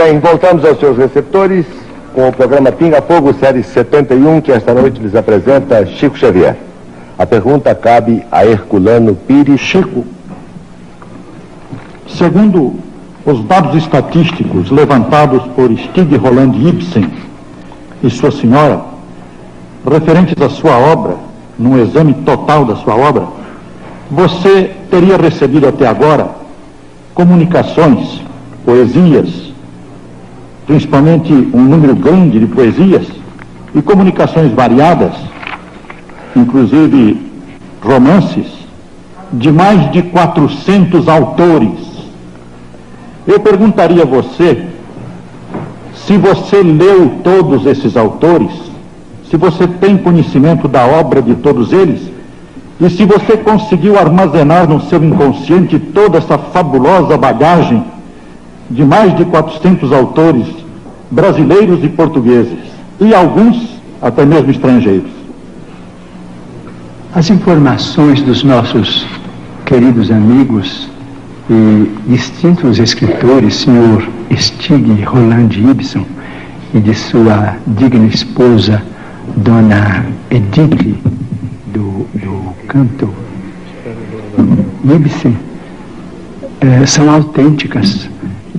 bem, voltamos aos seus receptores com o programa Pinga Fogo, série 71, que esta noite lhes apresenta Chico Xavier. A pergunta cabe a Herculano Pires. Chico, segundo os dados estatísticos levantados por Stig Roland Ibsen e sua senhora, referentes à sua obra, num exame total da sua obra, você teria recebido até agora comunicações, poesias, principalmente um número grande de poesias e comunicações variadas, inclusive romances, de mais de 400 autores. Eu perguntaria a você se você leu todos esses autores, se você tem conhecimento da obra de todos eles, e se você conseguiu armazenar no seu inconsciente toda essa fabulosa bagagem de mais de 400 autores brasileiros e portugueses, e alguns até mesmo estrangeiros. As informações dos nossos queridos amigos e distintos escritores, senhor Stig Roland Ibsen, e de sua digna esposa, dona Edith, do canto Ibsen, são autênticas.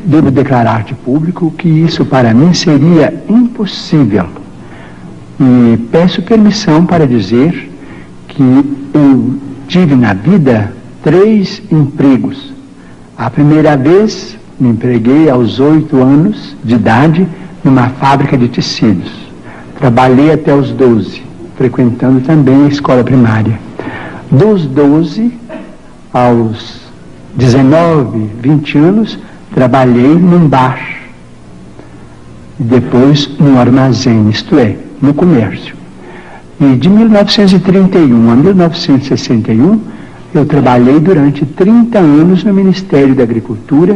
Devo declarar de público que isso para mim seria impossível. E peço permissão para dizer que eu tive na vida 3 empregos. A primeira vez me empreguei aos 8 anos de idade numa fábrica de tecidos. Trabalhei até os 12, frequentando também a escola primária. Dos 12 aos 19, 20 anos, trabalhei num bar, e depois num armazém, isto é, no comércio. E de 1931 a 1961, eu trabalhei durante 30 anos no Ministério da Agricultura,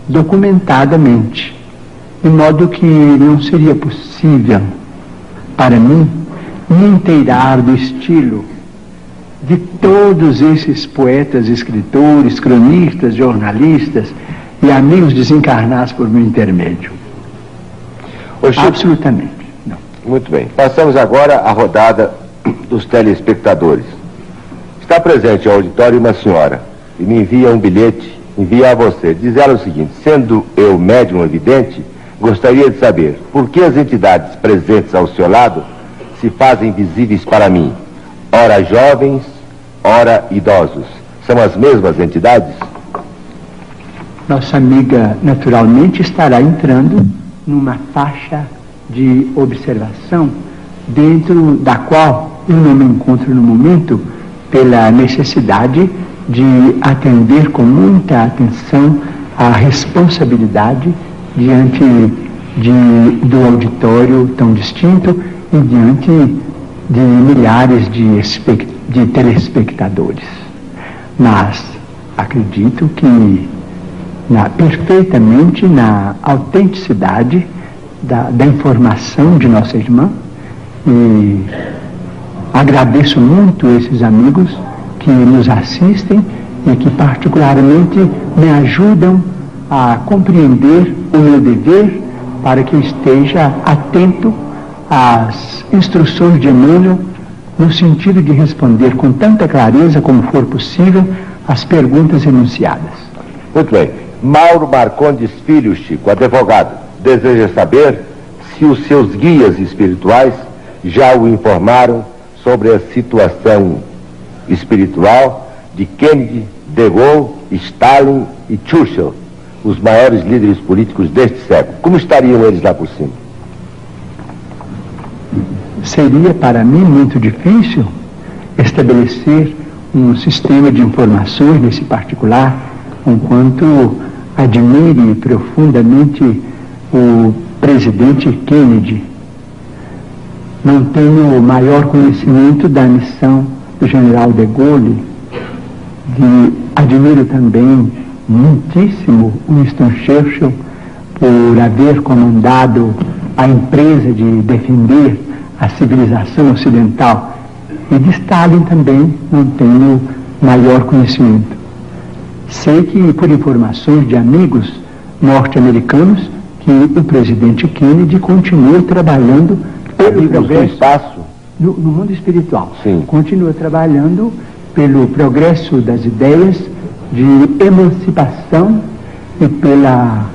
documentadamente, de modo que não seria possível para mim me inteirar do estilo de todos esses poetas, escritores, cronistas, jornalistas e amigos desencarnados por meu intermédio. Absolutamente não. Muito bem. Passamos agora à rodada dos telespectadores. Está presente ao auditório uma senhora e me envia um bilhete, envia a você. Diz ela o seguinte: sendo eu médium evidente, gostaria de saber por que as entidades presentes ao seu lado se fazem visíveis para mim. Ora jovens, ora idosos. São as mesmas entidades? Nossa amiga naturalmente estará entrando numa faixa de observação dentro da qual eu não me encontro no momento, pela necessidade de atender com muita atenção à responsabilidade diante do auditório tão distinto e diante de milhares de telespectadores. Mas acredito que perfeitamente na autenticidade da informação de nossa irmã, e agradeço muito esses amigos que nos assistem e que particularmente me ajudam a compreender o meu dever para que esteja atento às instruções de Emmanuel no sentido de responder com tanta clareza como for possível as perguntas enunciadas. Muito bem. Mauro Marcondes Filho, Chico, advogado, deseja saber se os seus guias espirituais já o informaram sobre a situação espiritual de Kennedy, De Gaulle, Stalin e Churchill, os maiores líderes políticos deste século. Como estariam eles lá por cima? Seria para mim muito difícil estabelecer um sistema de informações nesse particular, enquanto admire profundamente o presidente Kennedy. Não tenho maior conhecimento da missão do general de Gaulle. Admiro também muitíssimo Winston Churchill por haver comandado a empresa de defender a civilização ocidental. E de Stalin também não tenho maior conhecimento. Sei que, por informações de amigos, norte-americanos que o presidente Kennedy continua trabalhando pelo progresso no mundo espiritual. Sim. Continua trabalhando pelo progresso das ideias de emancipação e pela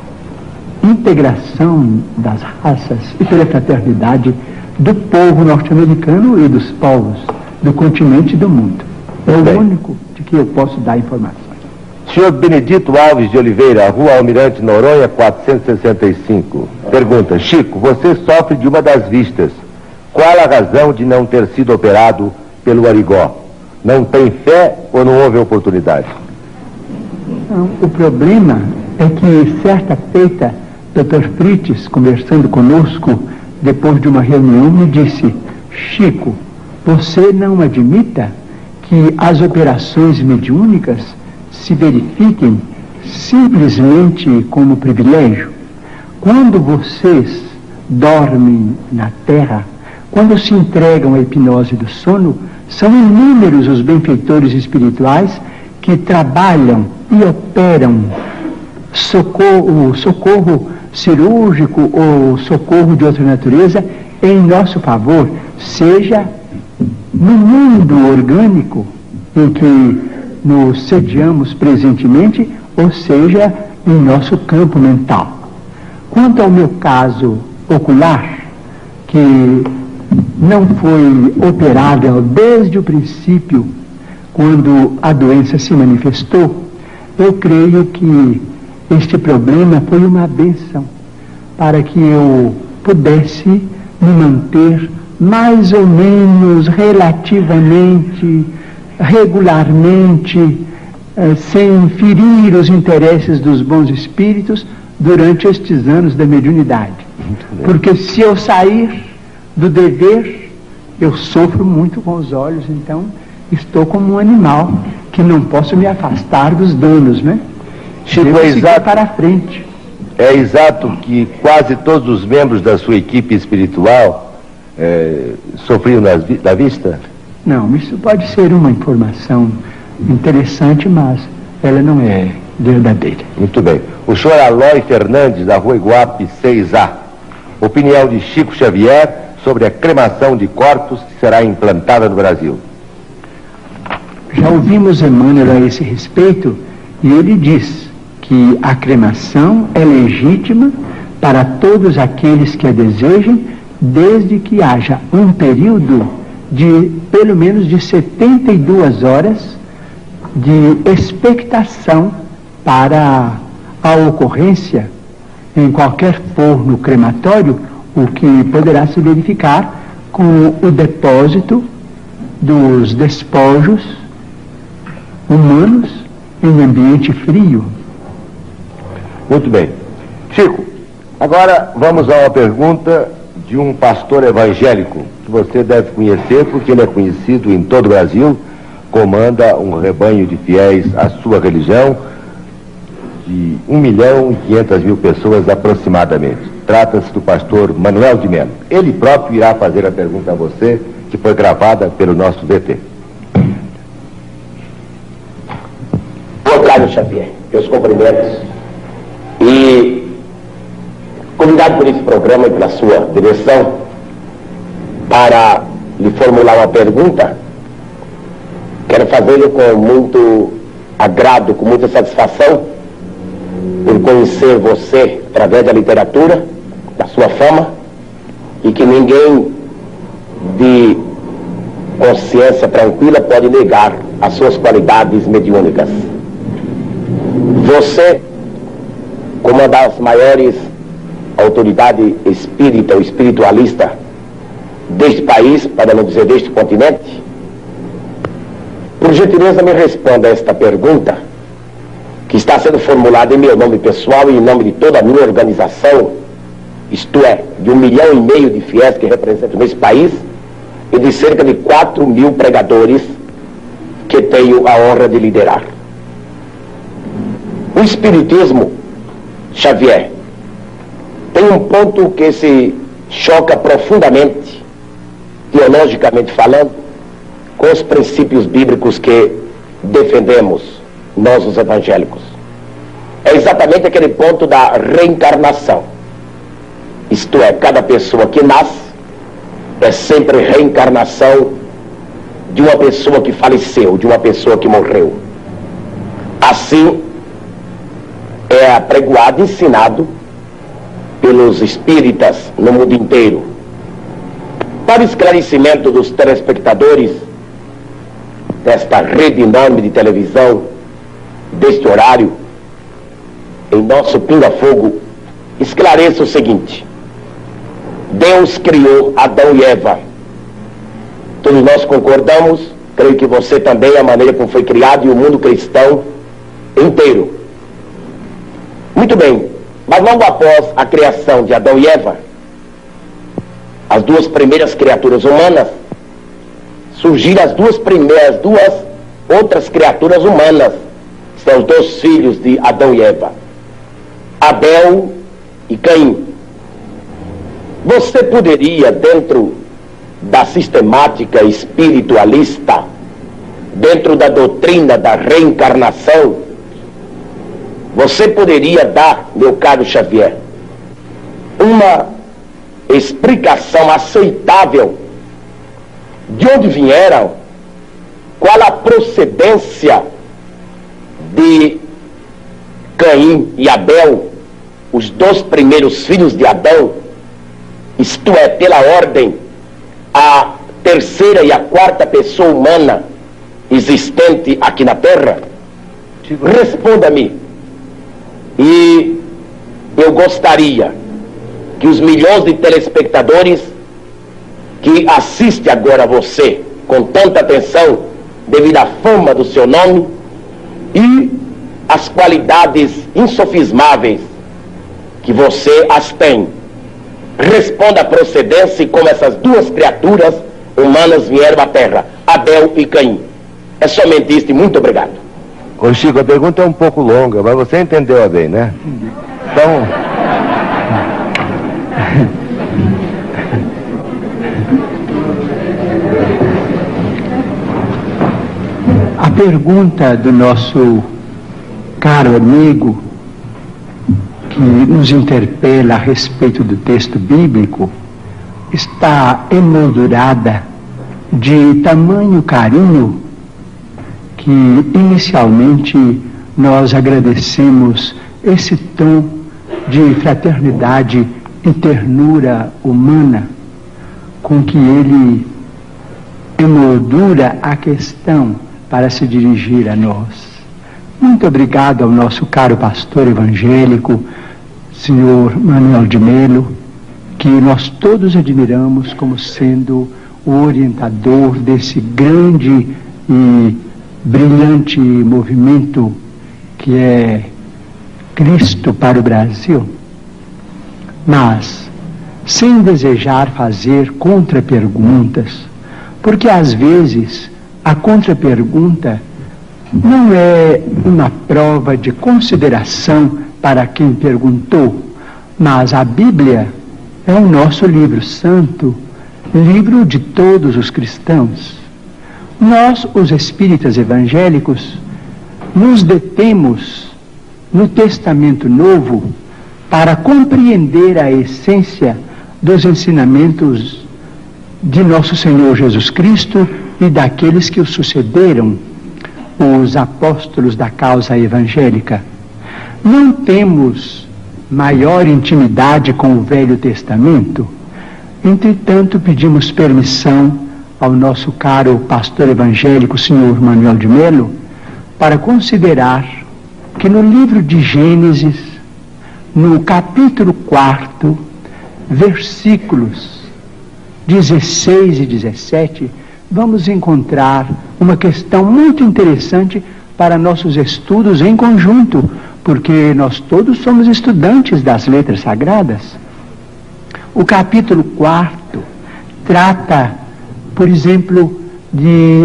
integração das raças e pela fraternidade do povo norte-americano e dos povos do continente e do mundo. É o único de que eu posso dar informações. Senhor Benedito Alves de Oliveira, Rua Almirante Noronha, 465. Pergunta: Chico, você sofre de uma das vistas. Qual a razão de não ter sido operado pelo Arigó? Não tem fé ou não houve oportunidade? Não, o problema é que certa feita, Dr. Fritz, conversando conosco, depois de uma reunião, me disse: Chico, você não admita que as operações mediúnicas se verifiquem simplesmente como privilégio? Quando vocês dormem na Terra, quando se entregam à hipnose do sono, são inúmeros os benfeitores espirituais que trabalham e operam socorro cirúrgico ou socorro de outra natureza em nosso favor, seja no mundo orgânico em que nos sediamos presentemente, ou seja, em nosso campo mental. Quanto ao meu caso ocular, que não foi operado desde o princípio, quando a doença se manifestou, eu creio que este problema foi uma bênção para que eu pudesse me manter mais ou menos relativamente, regularmente, sem ferir os interesses dos bons espíritos durante estes anos da mediunidade. Porque se eu sair do dever, eu sofro muito com os olhos, então estou como um animal que não posso me afastar dos danos, né? Chico, é exato para frente. É exato que quase todos os membros da sua equipe espiritual sofriam da vista? Não, isso pode ser uma informação interessante, mas ela não é verdadeira. Muito bem. O senhor Aloy Fernandes, da Rua Iguape 6A. Opinião de Chico Xavier sobre a cremação de corpos que será implantada no Brasil. Já ouvimos Emmanuel a esse respeito, e ele diz que a cremação é legítima para todos aqueles que a desejem, desde que haja um período de pelo menos de 72 horas de expectação para a ocorrência em qualquer forno crematório, o que poderá se verificar com o depósito dos despojos humanos em ambiente frio. Muito bem. Chico, agora vamos a uma pergunta de um pastor evangélico que você deve conhecer, porque ele é conhecido em todo o Brasil, comanda um rebanho de fiéis à sua religião de 1.500.000 pessoas aproximadamente. Trata-se do pastor Manuel de Melo. Ele próprio irá fazer a pergunta a você, que foi gravada pelo nosso VT. Carlos Xavier, meus cumprimentos e convidado por esse programa e pela sua direção para lhe formular uma pergunta. Quero fazê-lo com muito agrado, com muita satisfação, por conhecer você através da literatura, da sua fama, e que ninguém de consciência tranquila pode negar as suas qualidades mediúnicas. Você, como uma das maiores autoridades espírita ou espiritualista deste país, para não dizer deste continente, por gentileza me responda a esta pergunta, que está sendo formulada em meu nome pessoal e em nome de toda a minha organização, isto é, de 1,5 milhão de fiéis que representam nesse país e de cerca de 4.000 pregadores que tenho a honra de liderar. O Espiritismo, Xavier, tem um ponto que se choca profundamente, teologicamente falando, com os princípios bíblicos que defendemos, nós os evangélicos. é exatamente aquele ponto da reencarnação. Isto é, cada pessoa que nasce é sempre reencarnação de uma pessoa que faleceu, de uma pessoa que morreu. Assim é apregoado, ensinado pelos espíritas no mundo inteiro. Para o esclarecimento dos telespectadores desta rede enorme de televisão, deste horário, em nosso Pinga-Fogo, esclareça o seguinte: Deus criou Adão e Eva. Todos nós concordamos, creio que você também, a maneira como foi criado e o mundo cristão inteiro. Muito bem, mas logo após a criação de Adão e Eva, as duas primeiras criaturas humanas, surgiram as duas outras criaturas humanas, são os dois filhos de Adão e Eva, Abel e Caim. Você poderia, dentro da sistemática espiritualista, dentro da doutrina da reencarnação, você poderia dar, meu caro Xavier, uma explicação aceitável de onde vieram, qual a procedência de Caim e Abel, os dois primeiros filhos de Adão, isto é, pela ordem, a terceira e a quarta pessoa humana existente aqui na Terra? Responda-me. E eu gostaria que os milhões de telespectadores que assistem agora a você com tanta atenção, devido à fama do seu nome e as qualidades insofismáveis que você as tem, responda a procedência e como essas duas criaturas humanas vieram à Terra, Abel e Caim. É somente isso e muito obrigado. Ô Chico, a pergunta é um pouco longa, mas você entendeu bem, né? Então... A pergunta do nosso caro amigo, que nos interpela a respeito do texto bíblico, está emoldurada de tamanho carinho que inicialmente nós agradecemos esse tom de fraternidade e ternura humana com que ele emoldura a questão para se dirigir a nós. Muito obrigado ao nosso caro pastor evangélico, senhor Manuel de Melo, que nós todos admiramos como sendo o orientador desse grande e brilhante movimento que é Cristo para o Brasil. Mas, sem desejar fazer contraperguntas, porque às vezes a contrapergunta não é uma prova de consideração para quem perguntou, mas a Bíblia é o nosso livro santo, livro de todos os cristãos. Nós, os espíritas evangélicos, nos detemos no Testamento Novo para compreender a essência dos ensinamentos de nosso Senhor Jesus Cristo e daqueles que o sucederam, os apóstolos da causa evangélica. Não temos maior intimidade com o Velho Testamento, entretanto pedimos permissão ao nosso caro pastor evangélico, senhor Manuel de Melo, para considerar que no livro de Gênesis, no capítulo 4, versículos 16 e 17, vamos encontrar uma questão muito interessante para nossos estudos em conjunto, porque nós todos somos estudantes das letras sagradas. O capítulo 4 trata, por exemplo,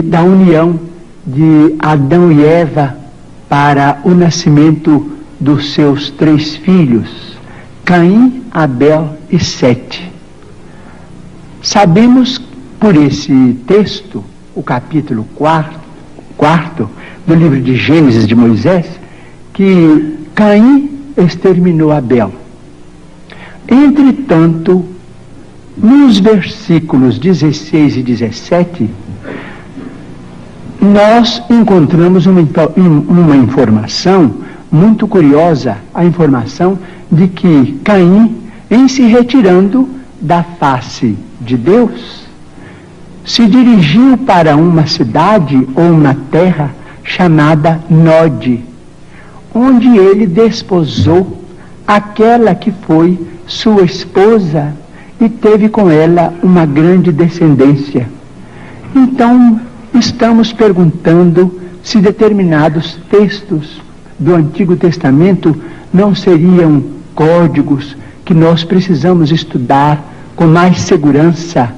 da união de Adão e Eva para o nascimento dos seus 3 filhos, Caim, Abel e Sete. Sabemos por esse texto, o capítulo 4 do livro de Gênesis de Moisés, que Caim exterminou Abel. Entretanto, nos versículos 16 e 17, nós encontramos uma informação muito curiosa, a informação de que Caim, em se retirando da face de Deus, se dirigiu para uma cidade ou uma terra chamada Nod, onde ele desposou aquela que foi sua esposa e teve com ela uma grande descendência. Então, estamos perguntando se determinados textos do Antigo Testamento não seriam códigos que nós precisamos estudar com mais segurança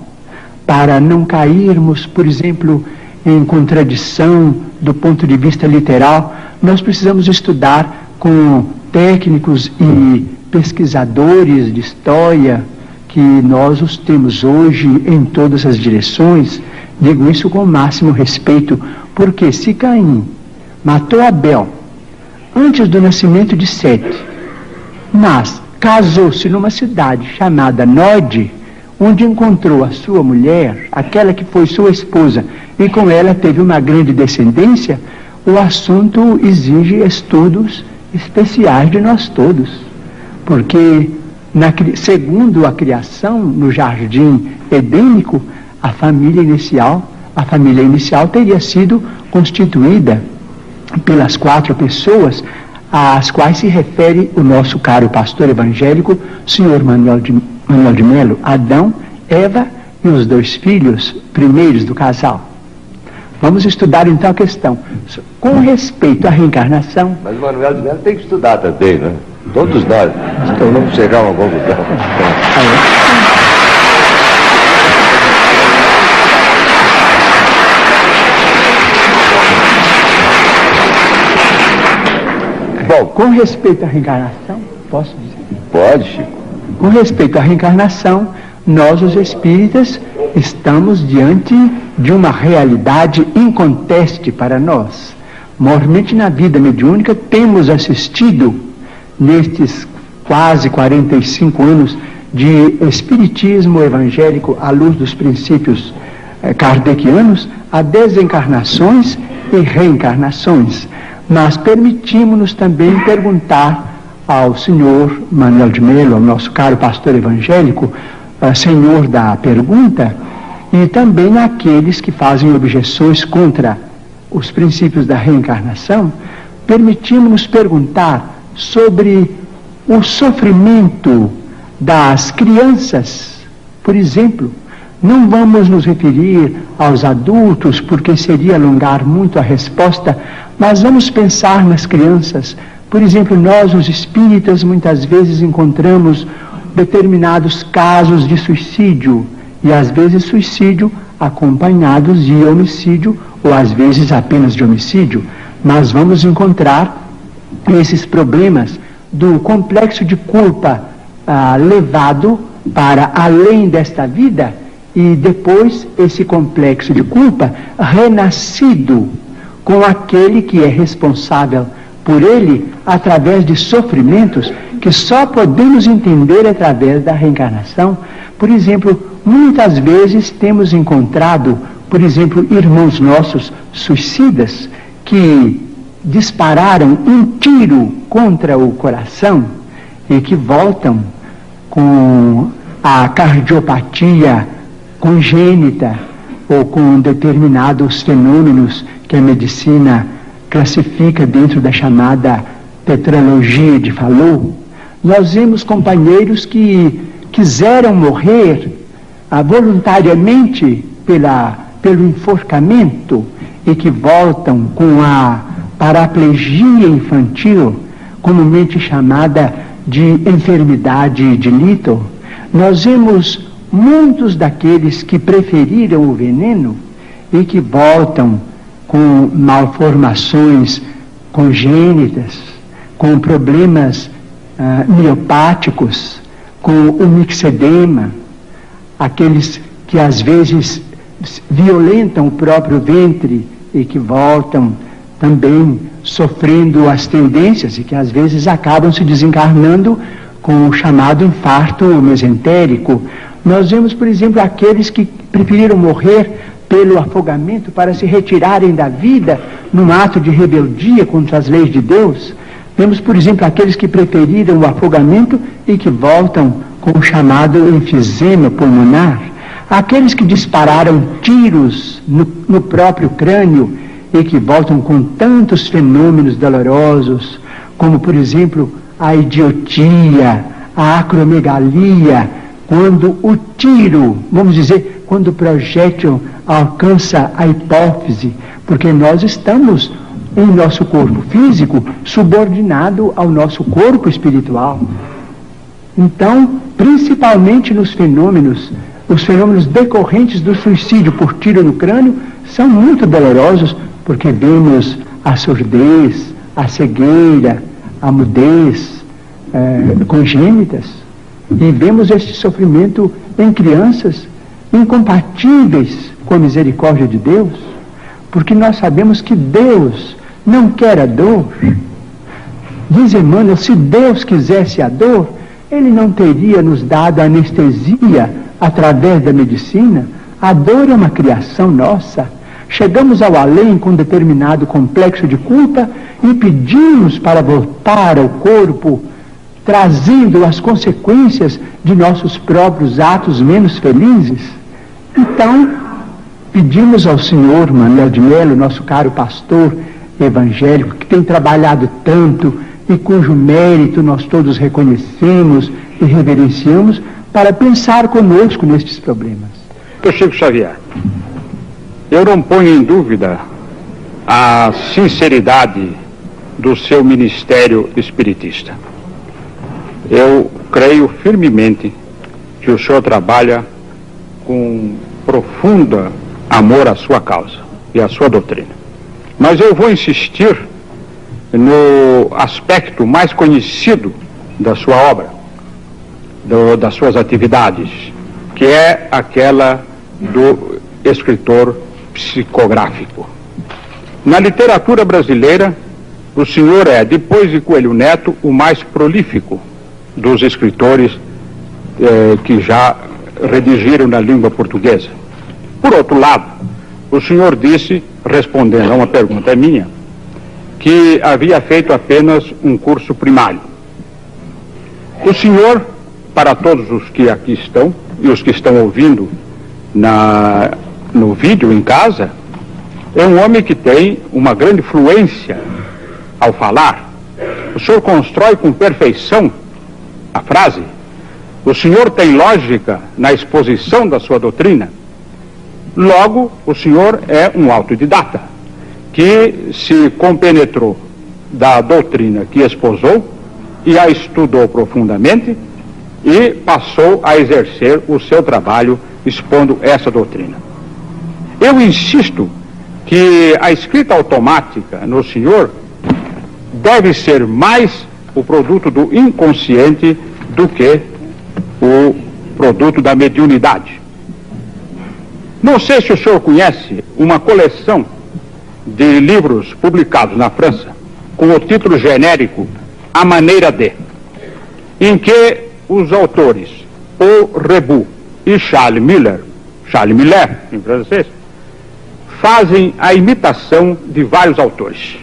para não cairmos, por exemplo, em contradição do ponto de vista literal. Nós precisamos estudar com técnicos e pesquisadores de história, que nós os temos hoje em todas as direções. Digo isso com o máximo respeito, porque se Caim matou Abel antes do nascimento de Sete, mas casou-se numa cidade chamada Nod, onde encontrou a sua mulher, aquela que foi sua esposa, e com ela teve uma grande descendência, o assunto exige estudos especiais de nós todos, porque segundo a criação no jardim edênico, a família inicial teria sido constituída pelas 4 pessoas às quais se refere o nosso caro pastor evangélico, senhor Manuel de Melo: Adão, Eva e os 2 filhos primeiros do casal. Vamos estudar então a questão com respeito à reencarnação. Mas o Manuel de Melo tem que estudar também, né? Todos nós. Então vamos chegar a uma conclusão. Bom, com respeito à reencarnação, posso dizer? Pode, Chico. Com respeito à reencarnação, nós, os espíritas, estamos diante de uma realidade inconteste para nós. Mormente na vida mediúnica, temos assistido, nestes quase 45 anos de espiritismo evangélico à luz dos princípios kardecianos, a desencarnações e reencarnações. Mas permitimos-nos também perguntar ao senhor Manuel de Melo, ao nosso caro pastor evangélico, senhor da pergunta, e também àqueles que fazem objeções contra os princípios da reencarnação, permitimos-nos perguntar sobre o sofrimento das crianças, por exemplo. Não vamos nos referir aos adultos, porque seria alongar muito a resposta, mas vamos pensar nas crianças. Por exemplo, nós, os espíritas, muitas vezes encontramos determinados casos de suicídio, e às vezes suicídio acompanhados de homicídio, ou às vezes apenas de homicídio. Mas vamos encontrar esses problemas do complexo de culpa levado para além desta vida, e depois esse complexo de culpa renascido com aquele que é responsável por ele através de sofrimentos que só podemos entender através da reencarnação. Por exemplo, muitas vezes temos encontrado, por exemplo, irmãos nossos suicidas que dispararam um tiro contra o coração e que voltam com a cardiopatia congênita ou com determinados fenômenos que a medicina classifica dentro da chamada tetralogia de Fallot. Nós vemos companheiros que quiseram morrer voluntariamente pelo enforcamento e que voltam com a paraplegia infantil, comumente chamada de enfermidade de Little. Nós vemos muitos daqueles que preferiram o veneno e que voltam com malformações congênitas, com problemas miopáticos, com o mixedema, aqueles que às vezes violentam o próprio ventre e que voltam também sofrendo as tendências e que às vezes acabam se desencarnando com o chamado infarto mesentérico. Nós vemos, por exemplo, aqueles que preferiram morrer pelo afogamento para se retirarem da vida num ato de rebeldia contra as leis de Deus. Vemos, por exemplo, aqueles que preferiram o afogamento e que voltam com o chamado enfisema pulmonar. Aqueles que dispararam tiros no próprio crânio e que voltam com tantos fenômenos dolorosos, como, por exemplo, a idiotia, a acromegalia, quando o tiro, vamos dizer, quando o projétil alcança a hipófise, porque nós estamos em nosso corpo físico subordinado ao nosso corpo espiritual. Então, principalmente nos fenômenos, os fenômenos decorrentes do suicídio por tiro no crânio são muito dolorosos, porque vemos a surdez, a cegueira, a mudez congênitas, e vemos este sofrimento em crianças incompatíveis com a misericórdia de Deus, porque nós sabemos que Deus não quer a dor. Diz Emmanuel, se Deus quisesse a dor, Ele não teria nos dado anestesia através da medicina. A dor é uma criação nossa. Chegamos ao além com determinado complexo de culpa e pedimos para voltar ao corpo, trazendo as consequências de nossos próprios atos menos felizes. Então, pedimos ao Senhor Manuel de Melo, nosso caro pastor evangélico, que tem trabalhado tanto e cujo mérito nós todos reconhecemos e reverenciamos, para pensar conosco nestes problemas. Chico Xavier, eu não ponho em dúvida a sinceridade do seu ministério espiritista. Eu creio firmemente que o senhor trabalha com profundo amor à sua causa e à sua doutrina. Mas eu vou insistir no aspecto mais conhecido da sua obra, das suas atividades, que é aquela do escritor psicográfico. Na literatura brasileira, o senhor é, depois de Coelho Neto, o mais prolífico dos escritores que já redigiram na língua portuguesa. Por outro lado, o senhor disse, respondendo a uma pergunta minha, que havia feito apenas um curso primário. O senhor, para todos os que aqui estão e os que estão ouvindo no vídeo em casa, é um homem que tem uma grande fluência ao falar. O senhor constrói com perfeição a frase. O senhor tem lógica na exposição da sua doutrina. Logo, o senhor é um autodidata, que se compenetrou da doutrina que esposou e a estudou profundamente e passou a exercer o seu trabalho expondo essa doutrina. Eu insisto que a escrita automática no senhor deve ser mais o produto do inconsciente do que o produto da mediunidade. Não sei se o senhor conhece uma coleção de livros publicados na França com o título genérico A Maneira de, em que os autores Paul Rebut e Charles Miller em francês, fazem a imitação de vários autores.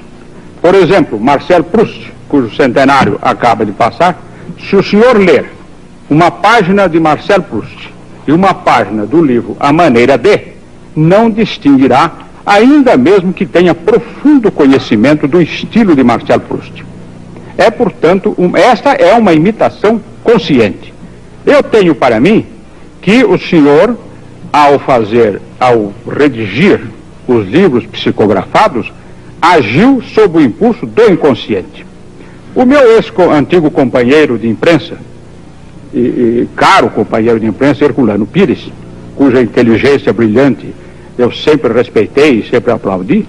Por exemplo, Marcel Proust, cujo centenário acaba de passar, se o senhor ler uma página de Marcel Proust e uma página do livro A Maneira de, não distinguirá, ainda mesmo que tenha profundo conhecimento do estilo de Marcel Proust. É, portanto, esta é uma imitação consciente. Eu tenho para mim que o senhor, ao redigir os livros psicografados, agiu sob o impulso do inconsciente. O meu antigo companheiro de imprensa, e caro companheiro de imprensa, Herculano Pires, cuja inteligência brilhante eu sempre respeitei e sempre aplaudi,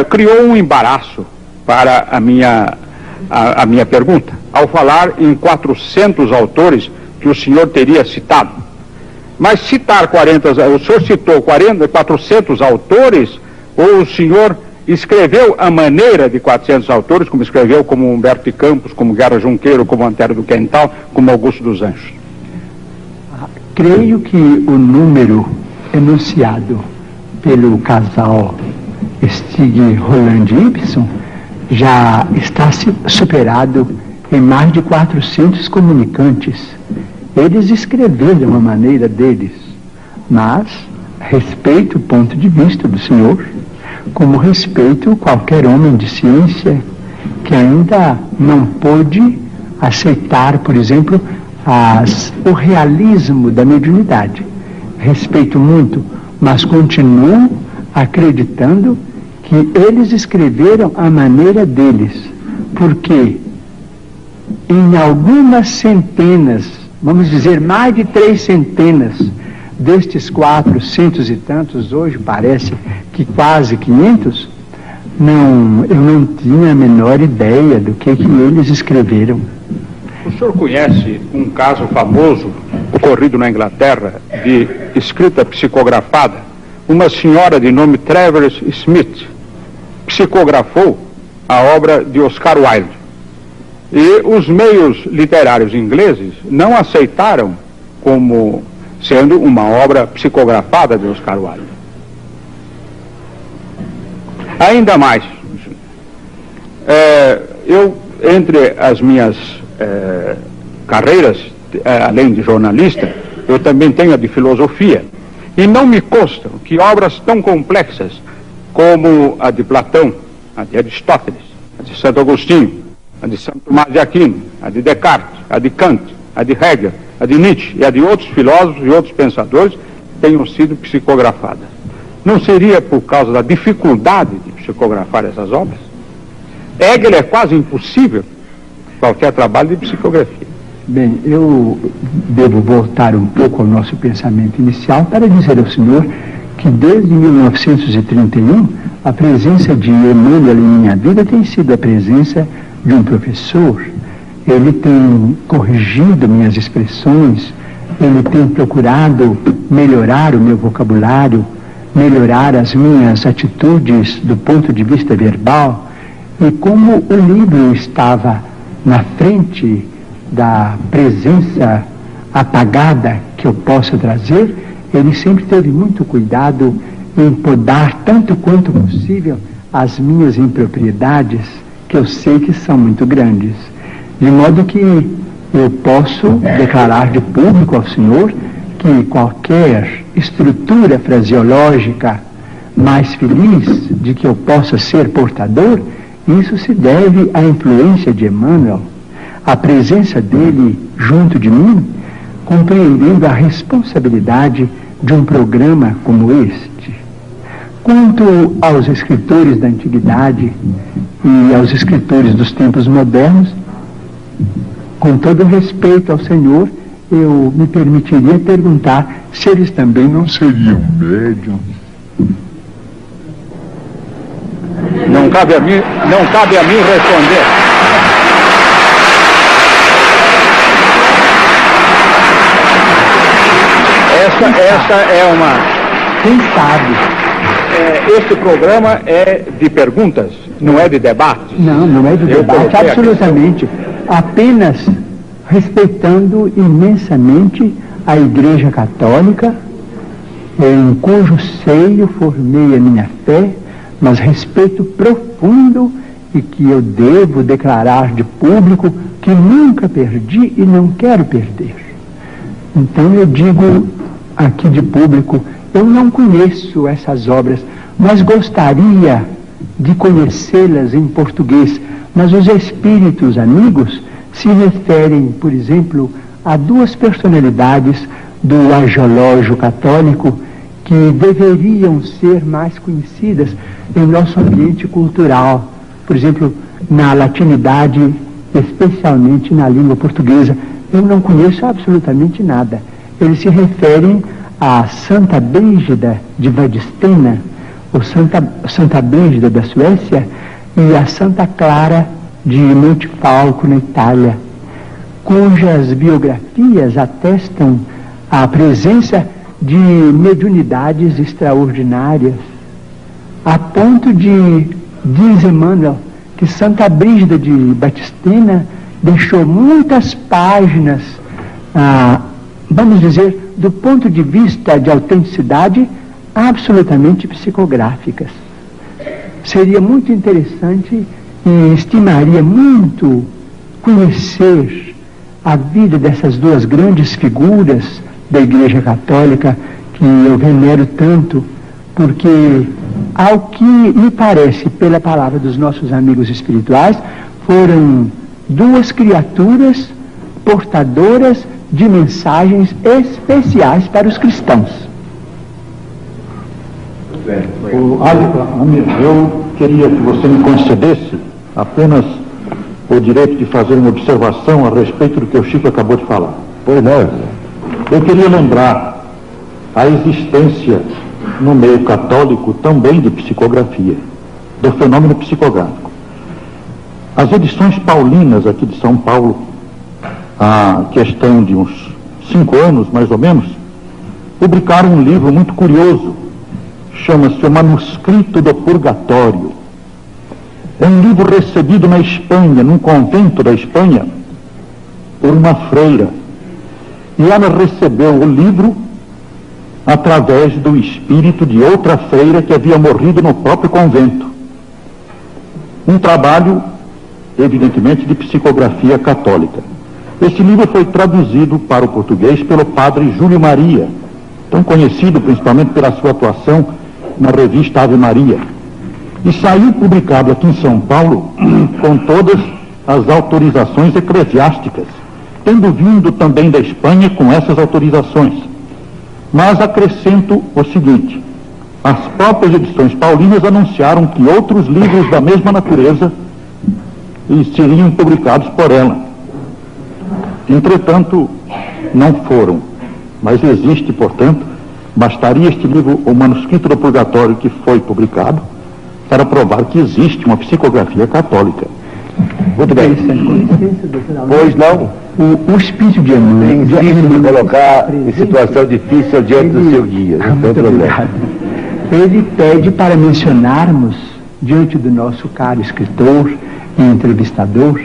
criou um embaraço para a minha pergunta, ao falar em 400 autores que o senhor teria citado. Mas citar o senhor citou 400 autores Ou o senhor escreveu a maneira de 400 autores, como escreveu como Humberto de Campos, como Guerra Junqueiro, como Antero do Quental, como Augusto dos Anjos? Creio que o número enunciado pelo casal Stig, Roland e Ibsen já está superado em mais de 400 comunicantes. Eles escreveram a maneira deles, mas respeito o ponto de vista do senhor, como respeito qualquer homem de ciência que ainda não pôde aceitar, por exemplo, o realismo da mediunidade. Respeito muito, mas continuo acreditando que eles escreveram a maneira deles, porque em algumas centenas, vamos dizer mais de 3 centenas destes 400 e tantos, hoje parece que quase 500, eu não tinha a menor ideia do que eles escreveram. O senhor conhece um caso famoso ocorrido na Inglaterra de escrita psicografada? Uma senhora de nome Travers Smith psicografou a obra de Oscar Wilde. E os meios literários ingleses não aceitaram como sendo uma obra psicografada de Oscar Wilde. Ainda mais, entre as minhas carreiras, além de jornalista, eu também tenho a de filosofia, e não me consta que obras tão complexas como a de Platão, a de Aristóteles, a de Santo Agostinho, a de Santo Tomás de Aquino, a de Descartes, a de Kant, a de Hegel, a de Nietzsche e a de outros filósofos e outros pensadores tenham sido psicografadas. Não seria por causa da dificuldade de psicografar essas obras? Hegel é quase impossível qualquer trabalho de psicografia. Bem, eu devo voltar um pouco ao nosso pensamento inicial para dizer ao senhor que desde 1931 a presença de Emmanuel em minha vida tem sido a presença de um professor. Ele tem corrigido minhas expressões, ele tem procurado melhorar o meu vocabulário, melhorar as minhas atitudes do ponto de vista verbal. E como o livro estava na frente da presença apagada que eu possa trazer, ele sempre teve muito cuidado em podar tanto quanto possível as minhas impropriedades, que eu sei que são muito grandes. De modo que eu posso declarar de público ao senhor que qualquer estrutura fraseológica mais feliz de que eu possa ser portador, isso se deve à influência de Emmanuel, a presença dele junto de mim, compreendendo a responsabilidade de um programa como este. Quanto aos escritores da antiguidade e aos escritores dos tempos modernos, com todo respeito ao senhor, eu me permitiria perguntar se eles também não seriam médiums. Não cabe a mim responder. Essa é uma... Quem sabe? Este programa é de perguntas, não é de debate. Não é de debate, absolutamente. Apenas respeitando imensamente a Igreja Católica, em cujo seio formei a minha fé, mas respeito profundo e que eu devo declarar de público que nunca perdi e não quero perder. Então eu digo aqui de público, eu não conheço essas obras, mas gostaria de conhecê-las em português. Mas os espíritos amigos se referem, por exemplo, a 2 personalidades do argeológio católico que deveriam ser mais conhecidas em nosso ambiente cultural. Por exemplo, na latinidade, especialmente na língua portuguesa, eu não conheço absolutamente nada. Eles se referem a Santa Brígida de Vadstena, ou Santa Brígida da Suécia, e a Santa Clara de Montefalco, na Itália, cujas biografias atestam a presença de mediunidades extraordinárias. a ponto de, diz Emmanuel, que Santa Brígida de Batistina deixou muitas páginas, vamos dizer, do ponto de vista de autenticidade, absolutamente psicográficas. Seria muito interessante e estimaria muito conhecer a vida dessas duas grandes figuras da Igreja Católica, que eu venero tanto, porque, ao que me parece, pela palavra dos nossos amigos espirituais, foram duas criaturas portadoras de mensagens especiais para os cristãos. Eu queria que você me concedesse apenas o direito de fazer uma observação a respeito do que o Chico acabou de falar. Pois não. Eu queria lembrar a existência no meio católico também de psicografia, do fenômeno psicográfico. As edições paulinas aqui de São Paulo, há questão de uns 5 anos, mais ou menos, publicaram um livro muito curioso, chama-se O Manuscrito do Purgatório. É um livro recebido na Espanha, num convento da Espanha, por uma freira. E ela recebeu o livro através do espírito de outra freira que havia morrido no próprio convento. Um trabalho, evidentemente, de psicografia católica. Esse livro foi traduzido para o português pelo padre Júlio Maria, tão conhecido principalmente pela sua atuação na revista Ave Maria. E saiu publicado aqui em São Paulo com todas as autorizações eclesiásticas, tendo vindo também da Espanha com essas autorizações. Mas acrescento o seguinte: as próprias edições paulinas anunciaram que outros livros da mesma natureza seriam publicados por ela. Entretanto, não foram. Mas existe, portanto, bastaria este livro, O Manuscrito do Purgatório, que foi publicado, para provar que existe uma psicografia católica. Muito bem. Pois não? O espírito de Emmanuel É difícil de colocar em situação difícil diante do seu guia, não tem problema. Ele pede para mencionarmos, diante do nosso caro escritor e entrevistador,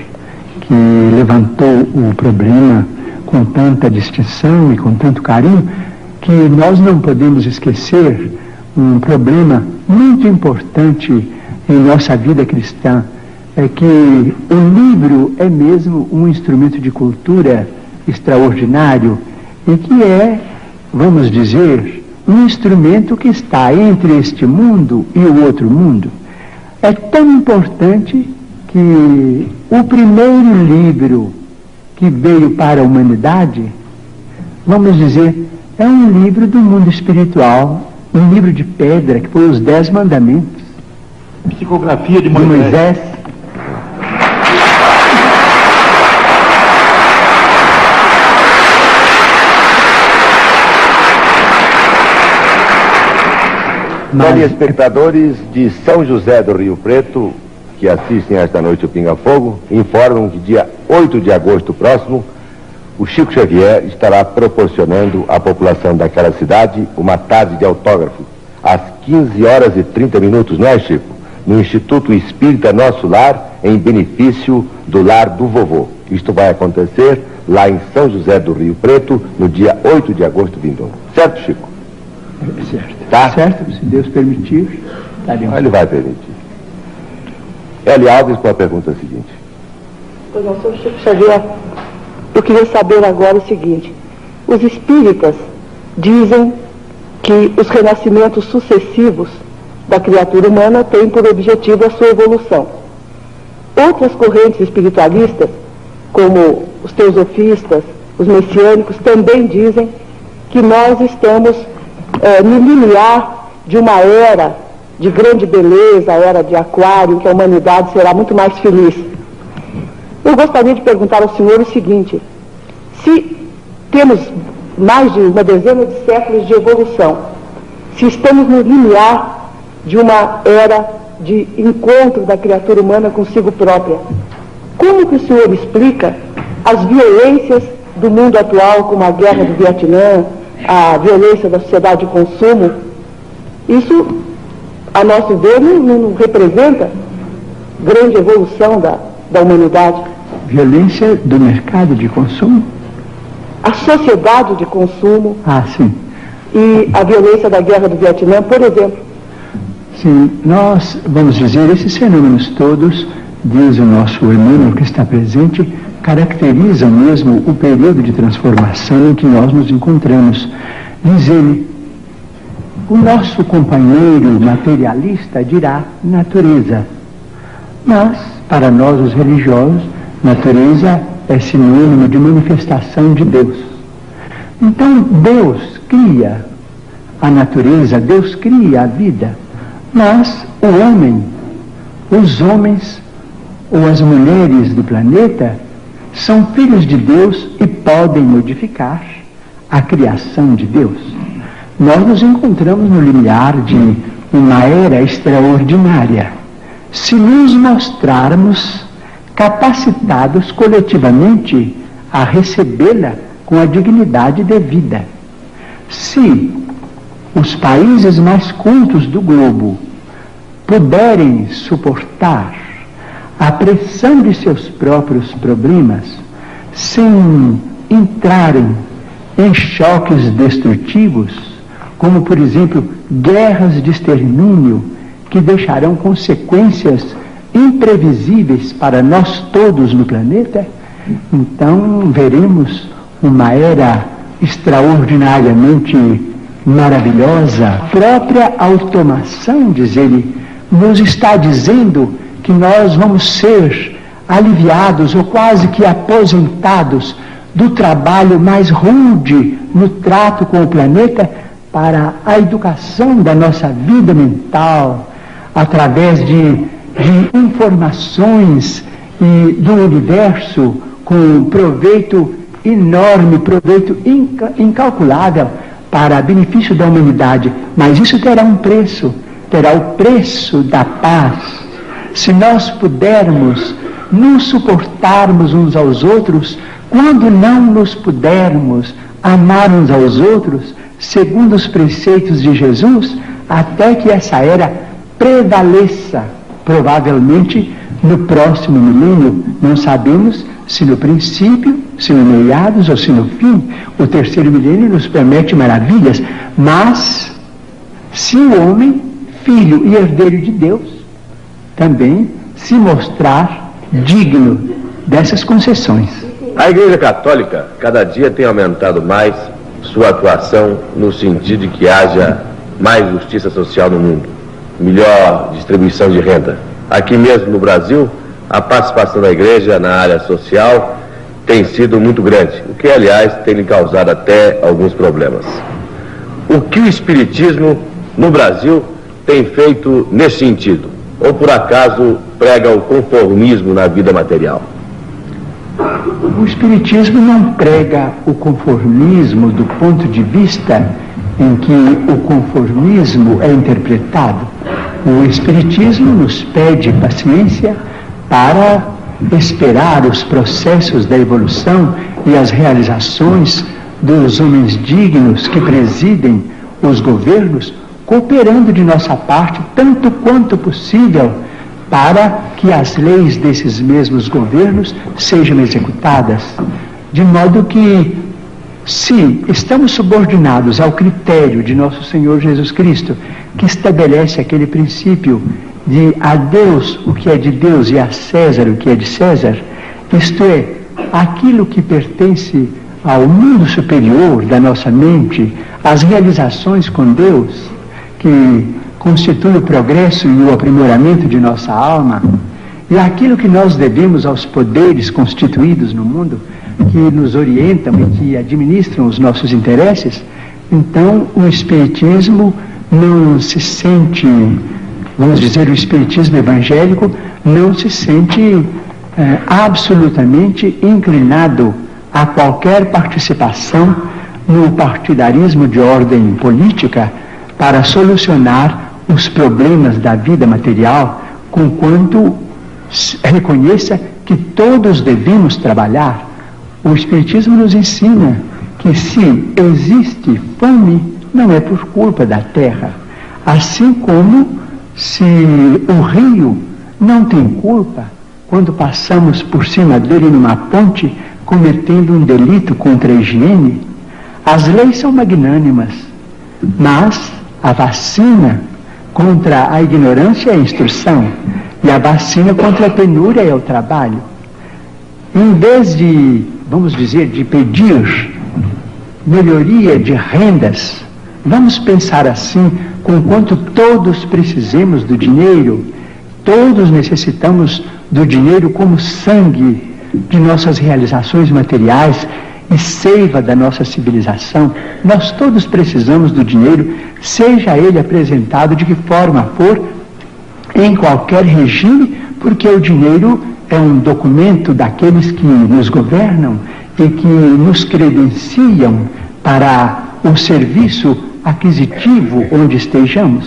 que levantou o problema com tanta distinção e com tanto carinho, que nós não podemos esquecer um problema muito importante em nossa vida cristã, é que o livro é mesmo um instrumento de cultura extraordinário e que é, vamos dizer, um instrumento que está entre este mundo e o outro mundo. É tão importante que o primeiro livro que veio para a humanidade, vamos dizer, é um livro do mundo espiritual, um livro de pedra, que foi os 10 Mandamentos. Psicografia de Moisés. Telespectadores de São José do Rio Preto, que assistem esta noite o Pinga Fogo, informam que dia 8 de agosto próximo, o Chico Xavier estará proporcionando à população daquela cidade uma tarde de autógrafo, às 15h30, não é, Chico? No Instituto Espírita Nosso Lar, em benefício do Lar do Vovô. Isto vai acontecer lá em São José do Rio Preto, no dia 8 de agosto vindouro. Certo, Chico? Certo. Tá? Certo, se Deus permitir, estaremos. Ele vai permitir. Eli Alves com a pergunta seguinte. Pois não, senhor Chico Xavier, eu queria saber agora o seguinte: os espíritas dizem que os renascimentos sucessivos da criatura humana têm por objetivo a sua evolução. Outras correntes espiritualistas, como os teosofistas, os messiânicos, também dizem que nós estamos no limiar de uma era de grande beleza, a era de Aquário, em que a humanidade será muito mais feliz. Eu gostaria de perguntar ao senhor o seguinte: se temos mais de uma dezena de séculos de evolução, se estamos no limiar de uma era de encontro da criatura humana consigo própria, como que o senhor explica as violências do mundo atual, como a guerra do Vietnã, a violência da sociedade de consumo? Isso a nosso ver, não representa grande evolução da humanidade. Violência do mercado de consumo? A sociedade de consumo. Ah, sim. E a violência da guerra do Vietnã, por exemplo. Sim, nós vamos dizer, esses fenômenos todos, diz o nosso Emmanuel que está presente, caracterizam mesmo o período de transformação em que nós nos encontramos. Diz ele, o nosso companheiro materialista dirá natureza, mas para nós os religiosos, natureza é sinônimo de manifestação de Deus. Então Deus cria a natureza, Deus cria a vida, mas o homem, os homens ou as mulheres do planeta são filhos de Deus e podem modificar a criação de Deus. Nós nos encontramos no limiar de uma era extraordinária. Se nos mostrarmos capacitados coletivamente a recebê-la com a dignidade devida. Se os países mais cultos do globo puderem suportar a pressão de seus próprios problemas sem entrarem em choques destrutivos, como por exemplo guerras de extermínio que deixarão consequências imprevisíveis para nós todos no planeta, então veremos uma era extraordinariamente maravilhosa. A própria automação, diz ele, nos está dizendo que nós vamos ser aliviados ou quase que aposentados do trabalho mais rude no trato com o planeta para a educação da nossa vida mental, através de informações e do universo com proveito enorme, proveito incalculável para benefício da humanidade. Mas isso terá um preço, terá o preço da paz. Se nós pudermos nos suportarmos uns aos outros, quando não nos pudermos amar uns aos outros, segundo os preceitos de Jesus, até que essa era prevaleça, provavelmente no próximo milênio, não sabemos se no princípio, se no meados ou se no fim. O terceiro milênio nos promete maravilhas, mas se o homem, filho e herdeiro de Deus, também se mostrar digno dessas concessões. A Igreja Católica cada dia tem aumentado mais sua atuação no sentido de que haja mais justiça social no mundo, melhor distribuição de renda. Aqui mesmo no Brasil, a participação da Igreja na área social tem sido muito grande, o que, aliás, tem lhe causado até alguns problemas. O que o Espiritismo no Brasil tem feito nesse sentido? Ou, por acaso, prega o conformismo na vida material? O Espiritismo não prega o conformismo do ponto de vista em que o conformismo é interpretado. O Espiritismo nos pede paciência para esperar os processos da evolução e as realizações dos homens dignos que presidem os governos, cooperando de nossa parte tanto quanto possível para que as leis desses mesmos governos sejam executadas. De modo que, se estamos subordinados ao critério de nosso Senhor Jesus Cristo, que estabelece aquele princípio de a Deus o que é de Deus e a César o que é de César, isto é, aquilo que pertence ao mundo superior da nossa mente, as realizações com Deus, que constitui o progresso e o aprimoramento de nossa alma, e aquilo que nós devemos aos poderes constituídos no mundo, que nos orientam e que administram os nossos interesses, então o Espiritismo não se sente, vamos dizer, o Espiritismo evangélico não se sente absolutamente inclinado a qualquer participação no partidarismo de ordem política para solucionar os problemas da vida material, conquanto reconheça que todos devemos trabalhar. O Espiritismo nos ensina que se existe fome, não é por culpa da terra, assim como se o rio não tem culpa quando passamos por cima dele numa ponte cometendo um delito contra a higiene? As leis são magnânimas, mas a vacina contra a ignorância é a instrução, e a vacina contra a penúria é o trabalho. Em vez de, vamos dizer, de pedir melhoria de rendas, vamos pensar assim: com quanto todos precisemos do dinheiro, todos necessitamos do dinheiro como sangue de nossas realizações materiais e seiva da nossa civilização. Nós todos precisamos do dinheiro, seja ele apresentado de que forma for, em qualquer regime, porque o dinheiro é um documento daqueles que nos governam e que nos credenciam para o serviço aquisitivo onde estejamos.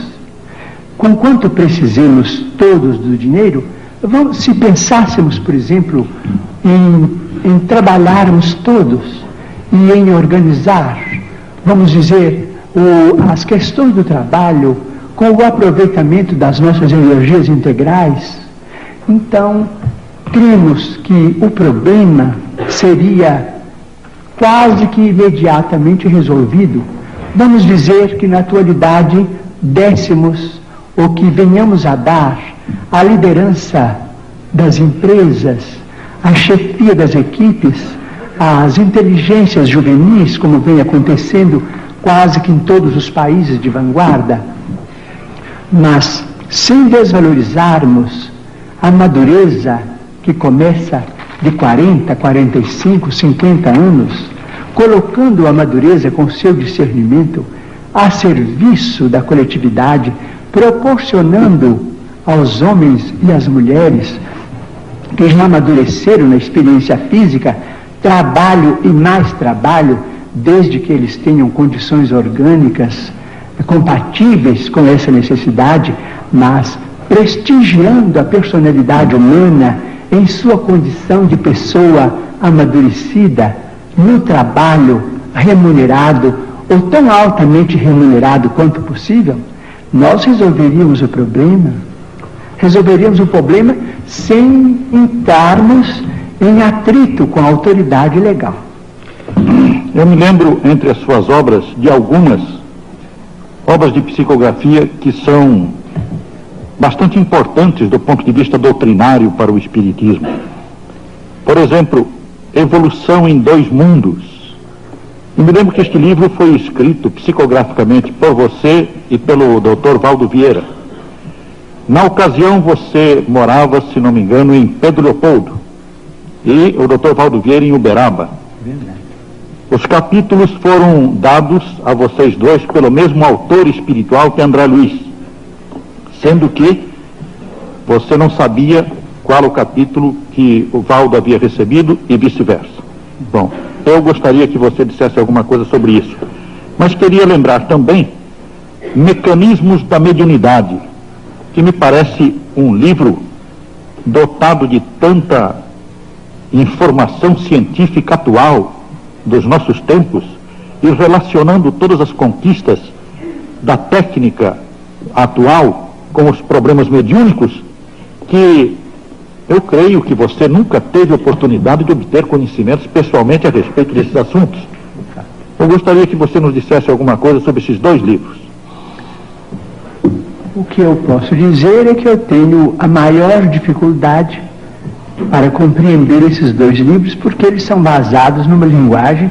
Conquanto precisemos todos do dinheiro, se pensássemos, por exemplo, em trabalharmos todos e em organizar, vamos dizer, as questões do trabalho com o aproveitamento das nossas energias integrais, então cremos que o problema seria quase que imediatamente resolvido. Vamos dizer que na atualidade dessemos ou que venhamos a dar a liderança das empresas, a chefia das equipes, as inteligências juvenis, como vem acontecendo quase que em todos os países de vanguarda, mas sem desvalorizarmos a madureza que começa de 40, 45, 50 anos, colocando a madureza com seu discernimento a serviço da coletividade, proporcionando aos homens e às mulheres que já amadureceram na experiência física trabalho e mais trabalho, desde que eles tenham condições orgânicas compatíveis com essa necessidade, mas prestigiando a personalidade humana em sua condição de pessoa amadurecida, no trabalho remunerado, ou tão altamente remunerado quanto possível, nós resolveríamos o problema sem entrarmos em atrito com a autoridade legal. Eu me lembro, entre as suas obras, de algumas obras de psicografia que são bastante importantes do ponto de vista doutrinário para o espiritismo. Por exemplo, Evolução em Dois Mundos. E me lembro que este livro foi escrito psicograficamente por você e pelo Dr. Valdo Vieira. Na ocasião você morava, se não me engano, em Pedro Leopoldo e o Dr. Valdo Vieira em Uberaba. Os capítulos foram dados a vocês dois pelo mesmo autor espiritual que André Luiz, sendo que você não sabia qual o capítulo que o Valdo havia recebido e vice-versa. Bom, eu gostaria que você dissesse alguma coisa sobre isso, mas queria lembrar também Mecanismos da Mediunidade, que me parece um livro dotado de tanta informação científica atual dos nossos tempos e relacionando todas as conquistas da técnica atual com os problemas mediúnicos, que eu creio que você nunca teve oportunidade de obter conhecimentos pessoalmente a respeito desses assuntos. Eu gostaria que você nos dissesse alguma coisa sobre esses dois livros. O que eu posso dizer é que eu tenho a maior dificuldade para compreender esses dois livros, porque eles são basados numa linguagem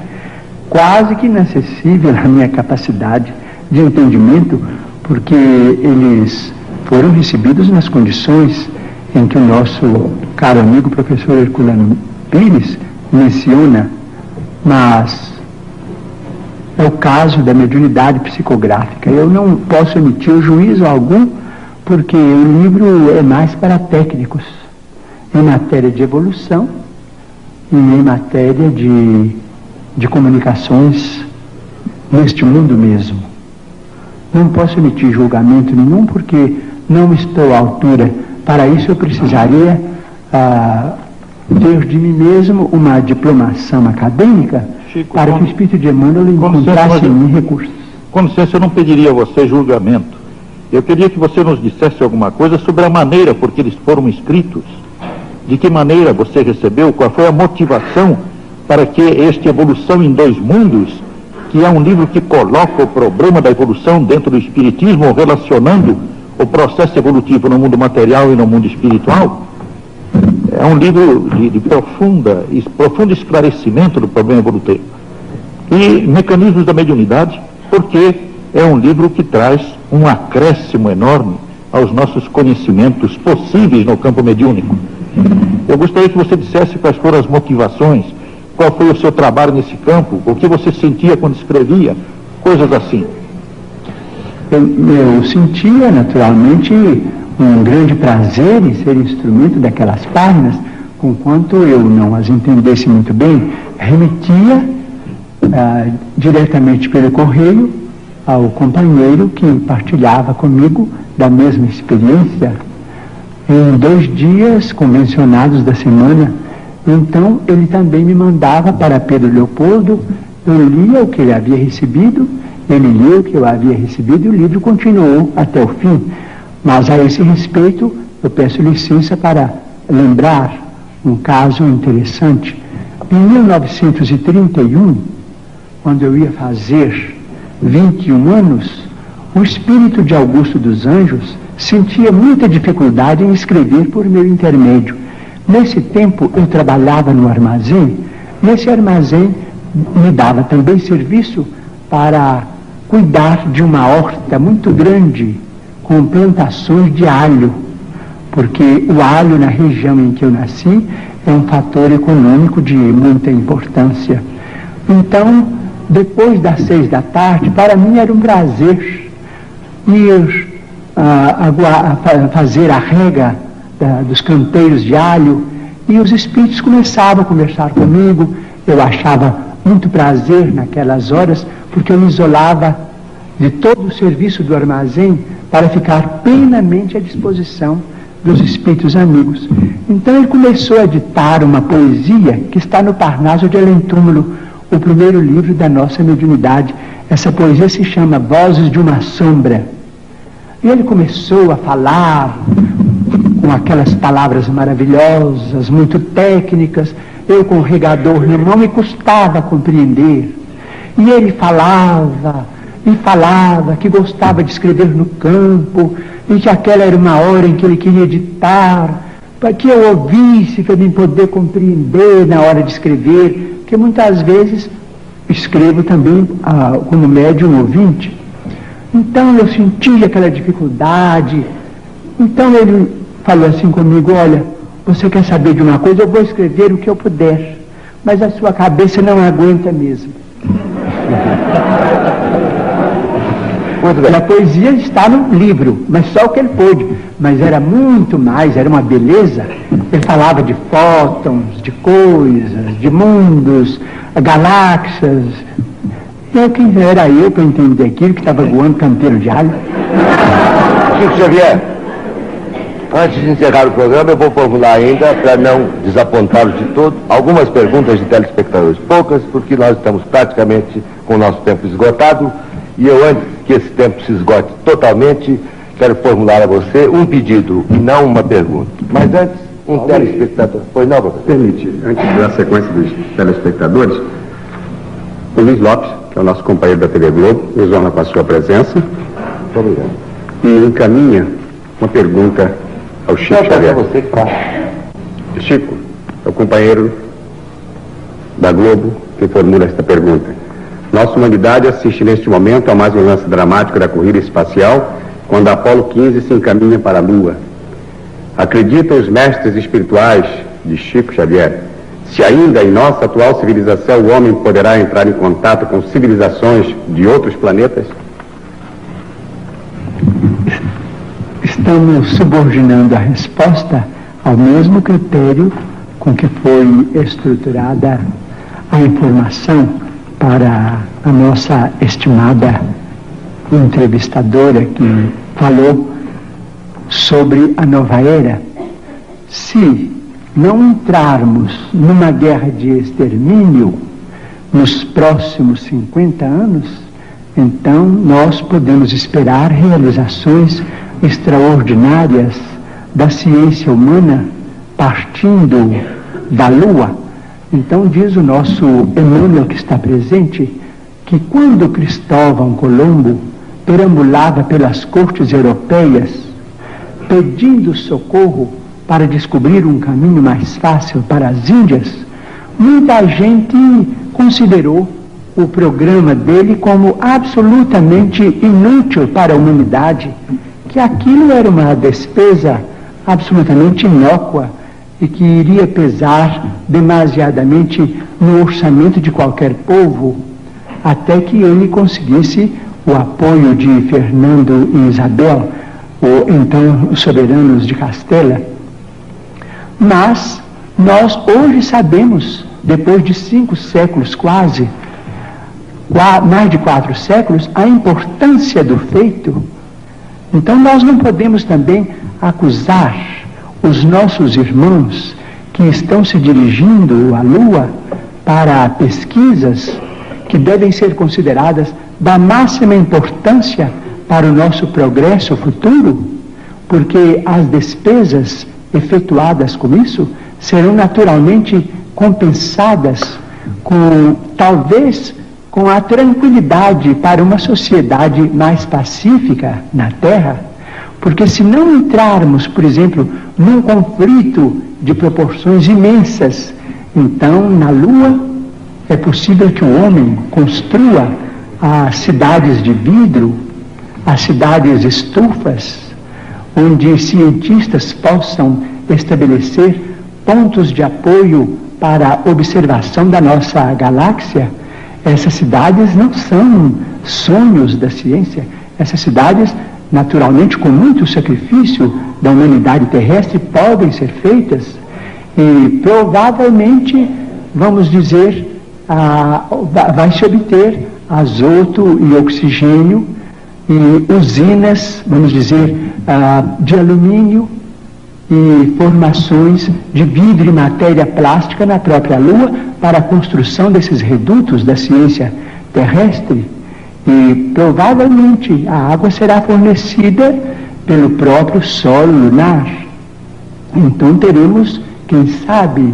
quase que inacessível à minha capacidade de entendimento, porque eles foram recebidos nas condições em que o nosso caro amigo professor Herculano Pires menciona, mas é o caso da mediunidade psicográfica. Eu não posso emitir juízo algum, porque o livro é mais para técnicos, em matéria de evolução e em matéria de comunicações neste mundo mesmo. Não posso emitir julgamento nenhum, porque não estou à altura. Para isso eu precisaria ter de mim mesmo uma diplomação acadêmica, Chico, para que o Espírito de Emmanuel encontrasse em mim recursos. Com licença, eu não pediria a você julgamento. eu queria que você nos dissesse alguma coisa sobre a maneira por que eles foram escritos. De que maneira você recebeu, qual foi a motivação para que este Evolução em Dois Mundos, que é um livro que coloca o problema da evolução dentro do espiritismo, relacionando o processo evolutivo no mundo material e no mundo espiritual, é um livro de profundo esclarecimento do problema evolutivo. E Mecanismos da Mediunidade, porque é um livro que traz um acréscimo enorme aos nossos conhecimentos possíveis no campo mediúnico. Eu gostaria que você dissesse quais foram as motivações, qual foi o seu trabalho nesse campo, o que você sentia quando escrevia, coisas assim. Eu sentia, naturalmente, um grande prazer em ser instrumento daquelas páginas, conquanto eu não as entendesse muito bem, remetia diretamente pelo correio ao companheiro que partilhava comigo da mesma experiência, em 2 dias convencionados da semana. Então ele também me mandava para Pedro Leopoldo, eu lia o que ele havia recebido, ele lia o que eu havia recebido e o livro continuou até o fim. Mas a esse respeito eu peço licença para lembrar um caso interessante. Em 1931, quando eu ia fazer 21 anos, o espírito de Augusto dos Anjos sentia muita dificuldade em escrever por meu intermédio. Nesse tempo eu trabalhava no armazém. Nesse armazém me dava também serviço para cuidar de uma horta muito grande com plantações de alho, porque o alho na região em que eu nasci é um fator econômico de muita importância. Então, depois das 6 da tarde, para mim era um prazer ir fazer a rega dos canteiros de alho, e os espíritos começavam a conversar comigo. Eu achava muito prazer naquelas horas, porque eu me isolava de todo o serviço do armazém para ficar plenamente à disposição dos espíritos amigos. Então ele começou a ditar uma poesia que está no Parnaso de Além-Túmulo, o primeiro livro da nossa mediunidade. Essa poesia se chama Vozes de uma Sombra. E ele começou a falar com aquelas palavras maravilhosas, muito técnicas. Eu, com o regador na mão, me custava compreender. E ele falava e falava que gostava de escrever no campo, e que aquela era uma hora em que ele queria ditar, para que eu ouvisse, para mim poder compreender na hora de escrever, porque muitas vezes escrevo também como médium ouvinte. Então eu senti aquela dificuldade. Então ele falou assim comigo: olha, você quer saber de uma coisa? Eu vou escrever o que eu puder, mas a sua cabeça não aguenta mesmo. A poesia está no livro, mas só o que ele pôde. Mas era muito mais, era uma beleza. Ele falava de fótons, de coisas, de mundos, galáxias. Quem era eu para entender aquilo que estava voando canteiro de alho? Chico Xavier, antes de encerrar o programa, eu vou formular ainda, para não desapontá-lo de todo, algumas perguntas de telespectadores. Poucas, porque nós estamos praticamente com o nosso tempo esgotado. E eu, antes que esse tempo se esgote totalmente, quero formular a você um pedido e não uma pergunta. Mas antes, um telespectador. Pois não, professor? Permite, antes da sequência dos telespectadores, o Luiz Lopes, que é o nosso companheiro da TV Globo, nos honra com a sua presença. Muito obrigado. E encaminha uma pergunta ao Chico Xavier. Você que faz. Chico, é o companheiro da Globo que formula esta pergunta. Nossa humanidade assiste neste momento a mais um lance dramático da corrida espacial, quando a Apolo 15 se encaminha para a Lua. Acreditam os mestres espirituais de Chico Xavier, se ainda em nossa atual civilização o homem poderá entrar em contato com civilizações de outros planetas? Estamos subordinando a resposta ao mesmo critério com que foi estruturada a informação para a nossa estimada entrevistadora que falou sobre a nova era. Se não entrarmos numa guerra de extermínio nos próximos 50 anos, então nós podemos esperar realizações extraordinárias da ciência humana partindo da Lua. Então diz o nosso Emmanuel, que está presente, que quando Cristóvão Colombo perambulava pelas cortes europeias pedindo socorro para descobrir um caminho mais fácil para as Índias, muita gente considerou o programa dele como absolutamente inútil para a humanidade, que aquilo era uma despesa absolutamente inócua e que iria pesar demasiadamente no orçamento de qualquer povo, até que ele conseguisse o apoio de Fernando e Isabel, então os soberanos de Castela. Mas nós hoje sabemos, depois de 5 séculos quase, mais de 4 séculos, a importância do feito. Então nós não podemos também acusar os nossos irmãos que estão se dirigindo à Lua para pesquisas que devem ser consideradas da máxima importância para o nosso progresso futuro, porque as despesas efetuadas com isso serão naturalmente compensadas talvez com a tranquilidade para uma sociedade mais pacífica na Terra, porque se não entrarmos, por exemplo, num conflito de proporções imensas, então na Lua é possível que o homem construa as cidades de vidro, as cidades estufas, onde cientistas possam estabelecer pontos de apoio para a observação da nossa galáxia. Essas cidades não são sonhos da ciência, essas cidades, naturalmente, com muito sacrifício da humanidade terrestre, podem ser feitas e provavelmente, vamos dizer, vai se obter azoto e oxigênio e usinas, vamos dizer, de alumínio e formações de vidro e matéria plástica na própria Lua para a construção desses redutos da ciência terrestre. E provavelmente a água será fornecida pelo próprio solo lunar. Então teremos, quem sabe,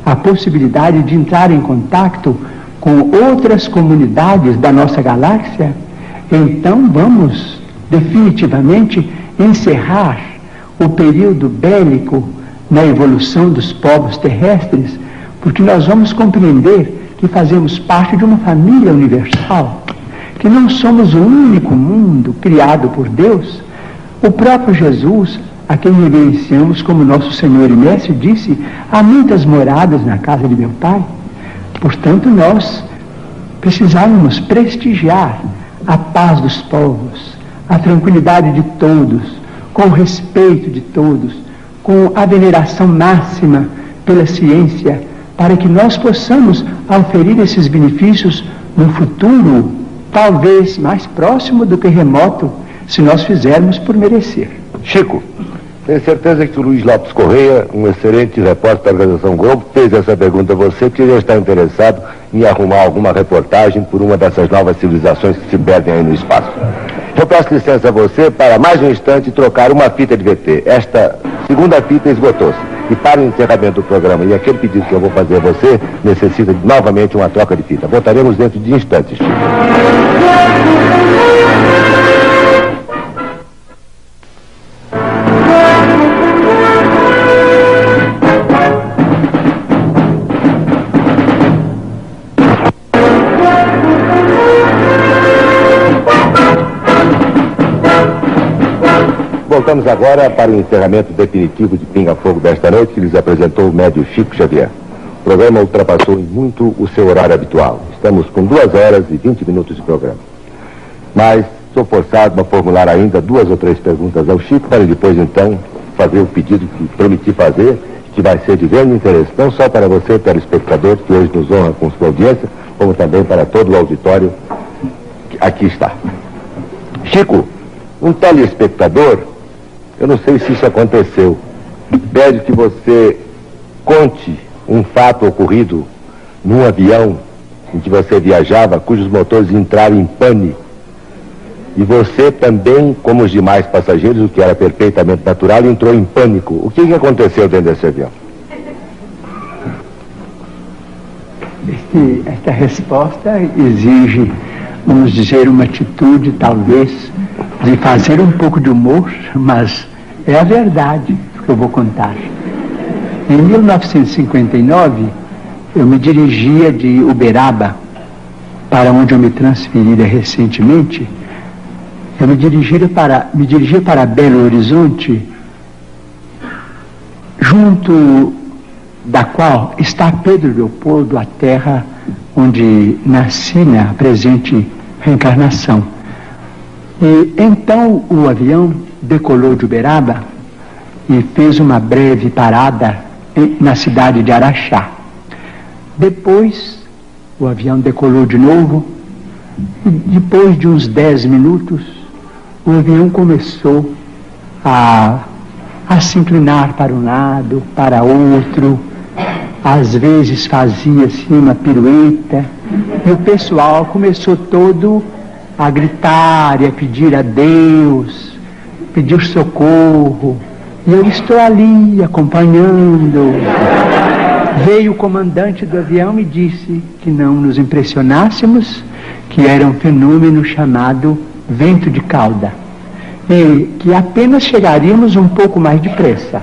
a possibilidade de entrar em contato com outras comunidades da nossa galáxia. Então vamos definitivamente encerrar o período bélico na evolução dos povos terrestres, porque nós vamos compreender que fazemos parte de uma família universal, que não somos o único mundo criado por Deus. O próprio Jesus, a quem reverenciamos como nosso Senhor e Mestre, disse: há muitas moradas na casa de meu Pai. Portanto, nós precisamos prestigiar a paz dos povos, a tranquilidade de todos, com o respeito de todos, com a veneração máxima pela ciência, para que nós possamos auferir esses benefícios no futuro, talvez mais próximo do que remoto, se nós fizermos por merecer. Chico, tenho certeza que o Luiz Lopes Correia, um excelente repórter da Organização Globo, fez essa pergunta a você, porque ele já está interessado em arrumar alguma reportagem por uma dessas novas civilizações que se perdem aí no espaço. Eu peço licença a você para mais um instante trocar uma fita de VT. Esta segunda fita esgotou-se. E para o encerramento do programa e aquele pedido que eu vou fazer a você, necessita novamente uma troca de fita. Voltaremos dentro de instantes, Chico. Voltamos agora para o encerramento definitivo de Pinga Fogo desta noite, que lhes apresentou o médio Chico Xavier. O programa ultrapassou em muito o seu horário habitual. Estamos com 2 horas e 20 minutos de programa. Mas sou forçado a formular ainda 2 ou 3 perguntas ao Chico, para depois então fazer o pedido que prometi fazer, que vai ser de grande interesse, não só para você, telespectador, que hoje nos honra com sua audiência, como também para todo o auditório que aqui está. Chico, um telespectador, eu não sei se isso aconteceu, pede que você conte um fato ocorrido num avião em que você viajava, cujos motores entraram em pane. E você também, como os demais passageiros, o que era perfeitamente natural, entrou em pânico. O que aconteceu dentro desse avião? Esta resposta exige, vamos dizer, uma atitude, talvez, de fazer um pouco de humor, mas é a verdade que eu vou contar. Em 1959, eu me dirigia de Uberaba, para onde eu me transferira recentemente. Eu me dirigia para Belo Horizonte, junto da qual está Pedro Leopoldo, a terra onde nasci na presente reencarnação. E então o avião decolou de Uberaba e fez uma breve parada na cidade de Araxá. Depois o avião decolou de novo e depois de uns 10 minutos o avião começou a se inclinar para um lado, para outro. Às vezes fazia-se uma pirueta e o pessoal começou todo a gritar e a pedir a Deus, pedir socorro. E eu estou ali acompanhando. Veio o comandante do avião e disse que não nos impressionássemos, que era um fenômeno chamado vento de cauda e que apenas chegaríamos um pouco mais depressa.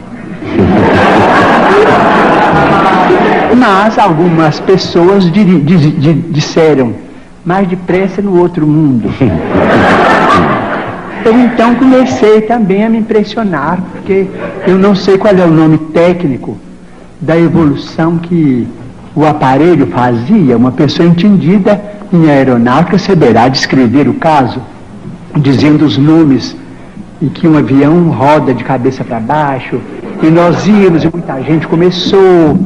Mas algumas pessoas disseram, mais depressa no outro mundo. Eu então comecei também a me impressionar, porque eu não sei qual é o nome técnico da evolução que o aparelho fazia. Uma pessoa entendida em aeronáutica saberá descrever o caso, dizendo os nomes em que um avião roda de cabeça para baixo, e nós íamos e muita gente começou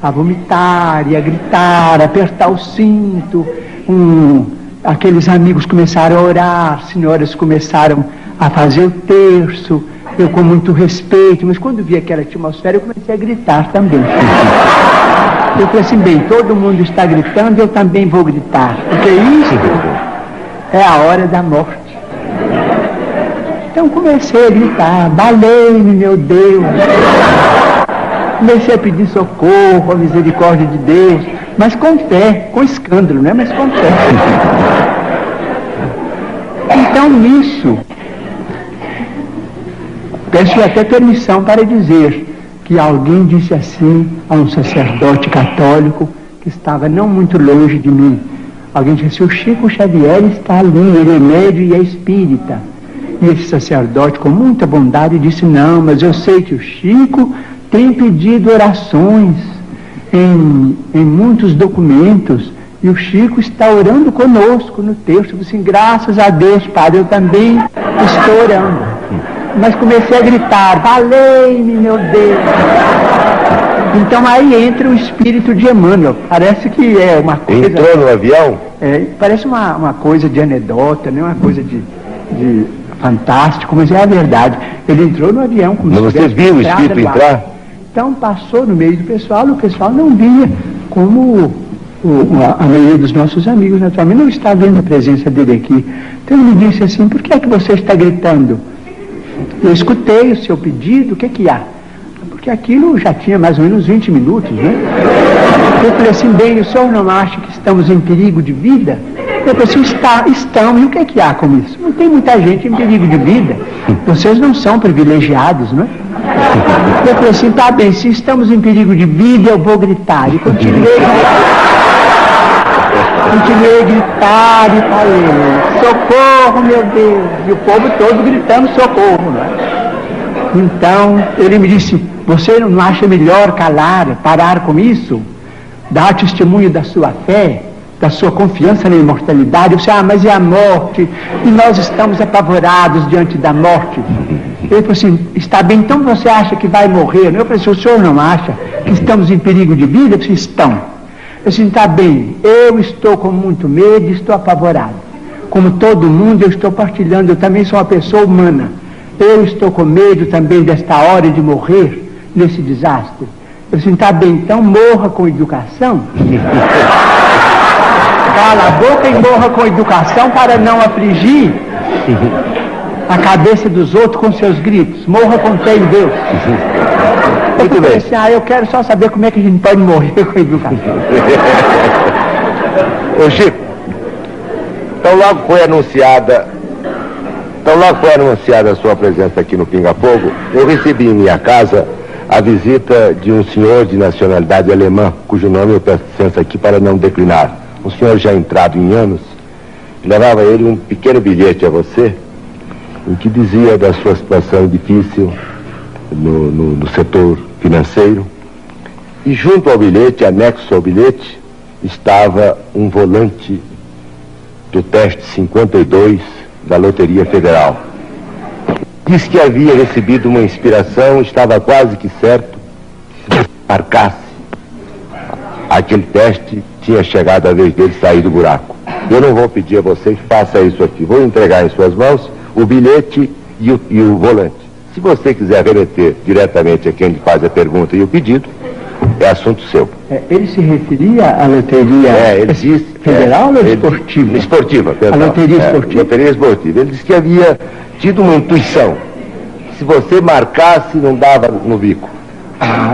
a vomitar e a gritar, a apertar o cinto. Aqueles amigos começaram a orar, senhoras começaram a fazer o terço, eu com muito respeito, mas quando vi aquela atmosfera eu comecei a gritar também. Eu falei assim, bem, todo mundo está gritando, eu também vou gritar, porque isso é a hora da morte. Então comecei a gritar, valei-me, meu Deus. Comecei a pedir socorro, a misericórdia de Deus, mas com fé, com escândalo, né? Mas com fé. Então nisso, peço até permissão para dizer que alguém disse assim a um sacerdote católico que estava não muito longe de mim. Alguém disse assim, o Chico Xavier está ali, ele é médium e é espírita. E esse sacerdote, com muita bondade, disse, não, mas eu sei que o Chico tem pedido orações em muitos documentos, e o Chico está orando conosco no texto. Assim, graças a Deus, Padre, eu também estou orando. Mas comecei a gritar, valei-me, meu Deus. Então aí entra o espírito de Emmanuel. Parece que é uma coisa... Entrou no avião? Parece uma coisa de anedota, né? Uma coisa de fantástico, mas é a verdade. Ele entrou no avião como se você viu o espírito entrar? Então passou no meio do pessoal, o pessoal não via, como a maioria dos nossos amigos naturalmente não está vendo a presença dele aqui. Então ele me disse assim, por que é que você está gritando? Eu escutei o seu pedido, o que é que há? Porque aquilo já tinha mais ou menos 20 minutos, né? Eu falei assim, bem, o senhor não acha que estamos em perigo de vida? Eu falei assim, estamos, e o que é que há com isso? Não tem muita gente em perigo de vida. Vocês não são privilegiados, não é? Eu falei assim, tá bem, se estamos em perigo de vida, eu vou gritar. E continuei a gritar e falei, socorro, meu Deus. E o povo todo gritando socorro, não é? Então, ele me disse, você não acha melhor calar, parar com isso? Dar testemunho da sua fé, da sua confiança na imortalidade? Eu disse, mas e a morte? E nós estamos apavorados diante da morte. Ele falou assim, está bem, então você acha que vai morrer? Eu falei assim, o senhor não acha que estamos em perigo de vida? Eu disse, estão. Eu disse, está bem, eu estou com muito medo e estou apavorado. Como todo mundo, eu estou partilhando, eu também sou uma pessoa humana. Eu estou com medo também desta hora de morrer nesse desastre. Eu disse, está bem, então morra com educação. Cala a boca e morra com educação para não afligir a cabeça dos outros com seus gritos. Morra com fé em Deus. Muito bem. Assim, eu quero só saber como é que a gente pode morrer com educação. Ô Chico, então logo foi anunciada a sua presença aqui no Pinga Fogo, eu recebi em minha casa a visita de um senhor de nacionalidade alemã, cujo nome eu peço licença aqui para não declinar. Um senhor já entrado em anos, levava ele um pequeno bilhete a você, em que dizia da sua situação difícil no setor financeiro, e junto ao bilhete, anexo ao bilhete, estava um volante do teste 52 da Loteria Federal. Diz que havia recebido uma inspiração, estava quase que certo, se marcasse aquele teste, tinha chegado a vez dele sair do buraco. Eu não vou pedir a você que faça isso aqui, vou entregar em suas mãos o bilhete e o volante. Se você quiser remeter diretamente a quem lhe faz a pergunta e o pedido, é assunto seu. Ele se referia à loteria federal ou esportiva? Esportiva, perdão. A loteria esportiva? Loteria esportiva. Ele disse que havia tido uma intuição. Se você marcasse, não dava no bico.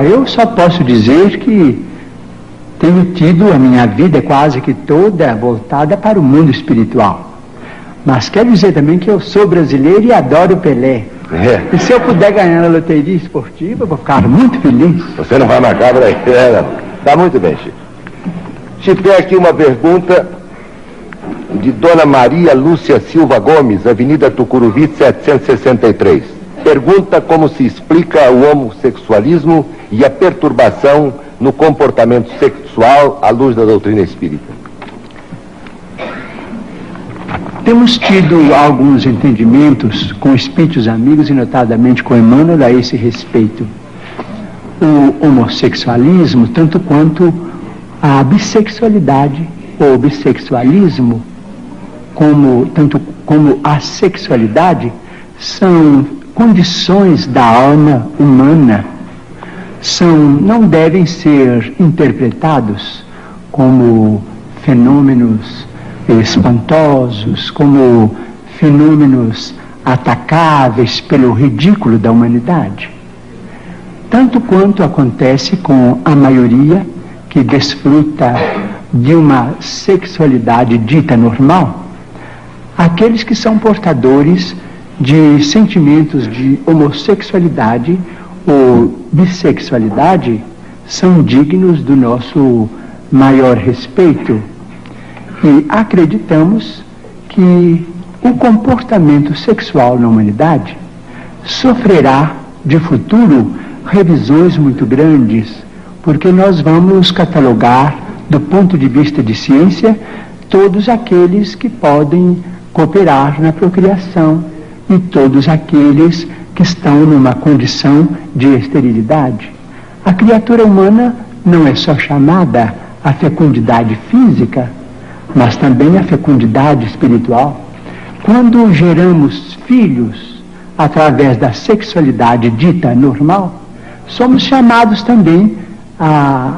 Eu só posso dizer que tenho tido a minha vida quase que toda voltada para o mundo espiritual. Mas quero dizer também que eu sou brasileiro e adoro Pelé. E se eu puder ganhar na loteria esportiva, eu vou ficar muito feliz. Você não vai marcar para ele. Tá muito bem, Chico. Chico, tem aqui uma pergunta de Dona Maria Lúcia Silva Gomes, Avenida Tucuruvi, 763. Pergunta como se explica o homossexualismo e a perturbação no comportamento sexual à luz da doutrina espírita. Temos tido alguns entendimentos com espíritos amigos e notadamente com Emmanuel a esse respeito. O homossexualismo, tanto quanto a bissexualidade ou bissexualismo, tanto como a sexualidade, são condições da alma humana, não devem ser interpretados como fenômenos espantosos, como fenômenos atacáveis pelo ridículo da humanidade. Tanto quanto acontece com a maioria que desfruta de uma sexualidade dita normal, aqueles que são portadores de sentimentos de homossexualidade ou bissexualidade são dignos do nosso maior respeito. E acreditamos que o comportamento sexual na humanidade sofrerá de futuro revisões muito grandes, porque nós vamos catalogar, do ponto de vista de ciência, todos aqueles que podem cooperar na procriação e todos aqueles que estão numa condição de esterilidade. A criatura humana não é só chamada à fecundidade física, mas também a fecundidade espiritual. Quando geramos filhos através da sexualidade dita normal, somos chamados também à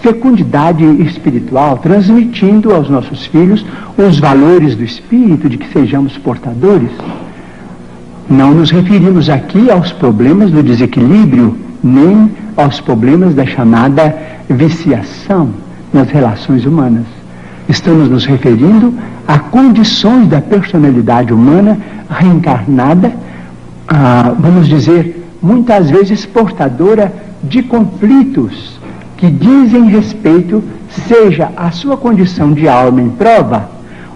fecundidade espiritual, transmitindo aos nossos filhos os valores do espírito de que sejamos portadores. Não nos referimos aqui aos problemas do desequilíbrio, nem aos problemas da chamada viciação nas relações humanas. Estamos nos referindo a condições da personalidade humana reencarnada, vamos dizer, muitas vezes portadora de conflitos que dizem respeito, seja a sua condição de alma em prova,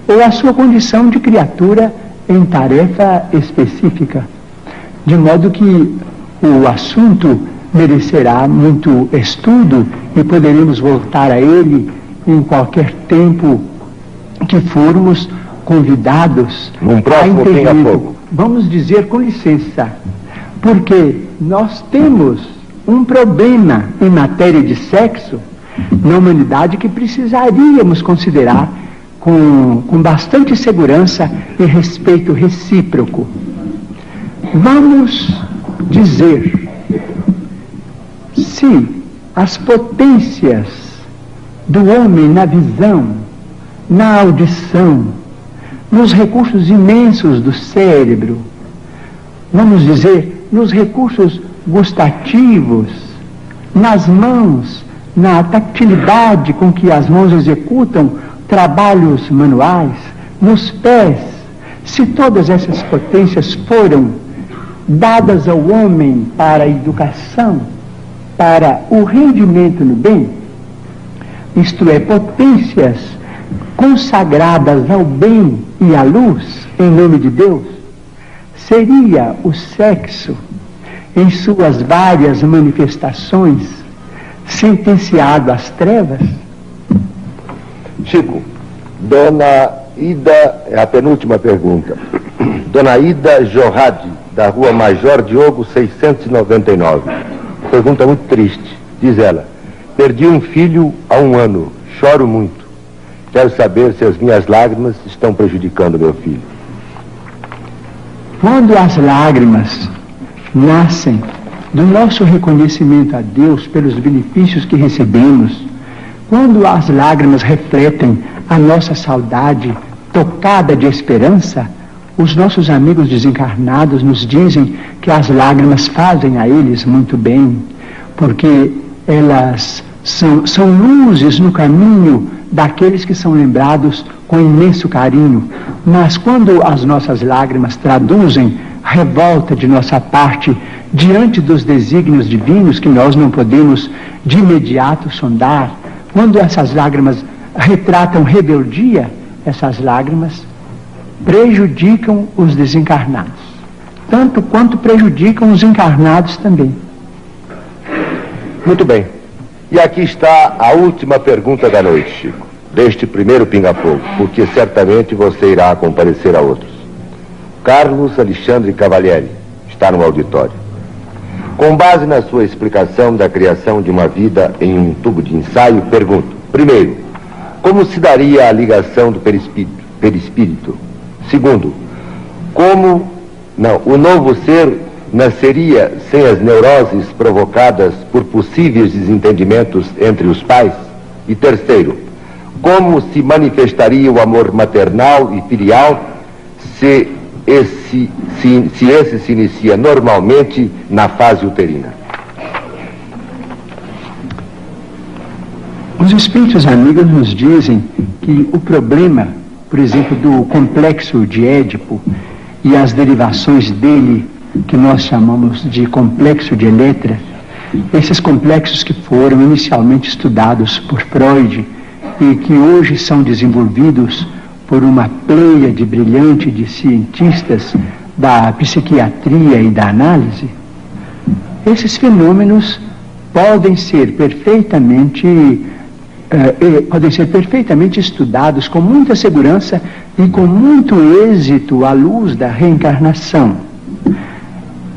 ou a sua condição de criatura em tarefa específica. De modo que o assunto merecerá muito estudo e poderemos voltar a ele em qualquer tempo que formos convidados a entendimento. Vamos dizer com licença, porque nós temos um problema em matéria de sexo na humanidade que precisaríamos considerar com bastante segurança e respeito recíproco. Vamos dizer, se as potências do homem na visão na audição, nos recursos imensos do cérebro, vamos dizer, nos recursos gustativos, nas mãos, na tactilidade com que as mãos executam trabalhos manuais, nos pés, se todas essas potências foram dadas ao homem para a educação, para o rendimento no bem, isto é, potências consagradas ao bem e à luz, em nome de Deus, seria o sexo, em suas várias manifestações, sentenciado às trevas? Chico, Dona Ida, é a penúltima pergunta. Dona Ida Jorrade, da Rua Major Diogo 699. Pergunta muito triste. Diz ela: perdi um filho há 1 ano, choro muito. Quero saber se as minhas lágrimas estão prejudicando meu filho. Quando as lágrimas nascem do nosso reconhecimento a Deus pelos benefícios que recebemos, quando as lágrimas refletem a nossa saudade tocada de esperança, os nossos amigos desencarnados nos dizem que as lágrimas fazem a eles muito bem, porque elas são luzes no caminho daqueles que são lembrados com imenso carinho. Mas quando as nossas lágrimas traduzem revolta de nossa parte diante dos desígnios divinos que nós não podemos de imediato sondar, quando essas lágrimas retratam rebeldia, essas lágrimas prejudicam os desencarnados, tanto quanto prejudicam os encarnados também. Muito bem. E aqui está a última pergunta da noite, Chico, deste primeiro pinga-fogo, porque certamente você irá comparecer a outros. Carlos Alexandre Cavalieri está no auditório. Com base na sua explicação da criação de uma vida em um tubo de ensaio, pergunto: primeiro, como se daria a ligação do perispírito? Segundo, o novo ser nasceria sem as neuroses provocadas por possíveis desentendimentos entre os pais? E terceiro, como se manifestaria o amor maternal e filial se esse se inicia normalmente na fase uterina? Os espíritos amigos nos dizem que o problema, por exemplo, do complexo de Édipo e as derivações dele, que nós chamamos de complexo de Eletra, esses complexos que foram inicialmente estudados por Freud e que hoje são desenvolvidos por uma pleiade brilhante de cientistas da psiquiatria e da análise, esses fenômenos podem ser perfeitamente estudados com muita segurança e com muito êxito à luz da reencarnação.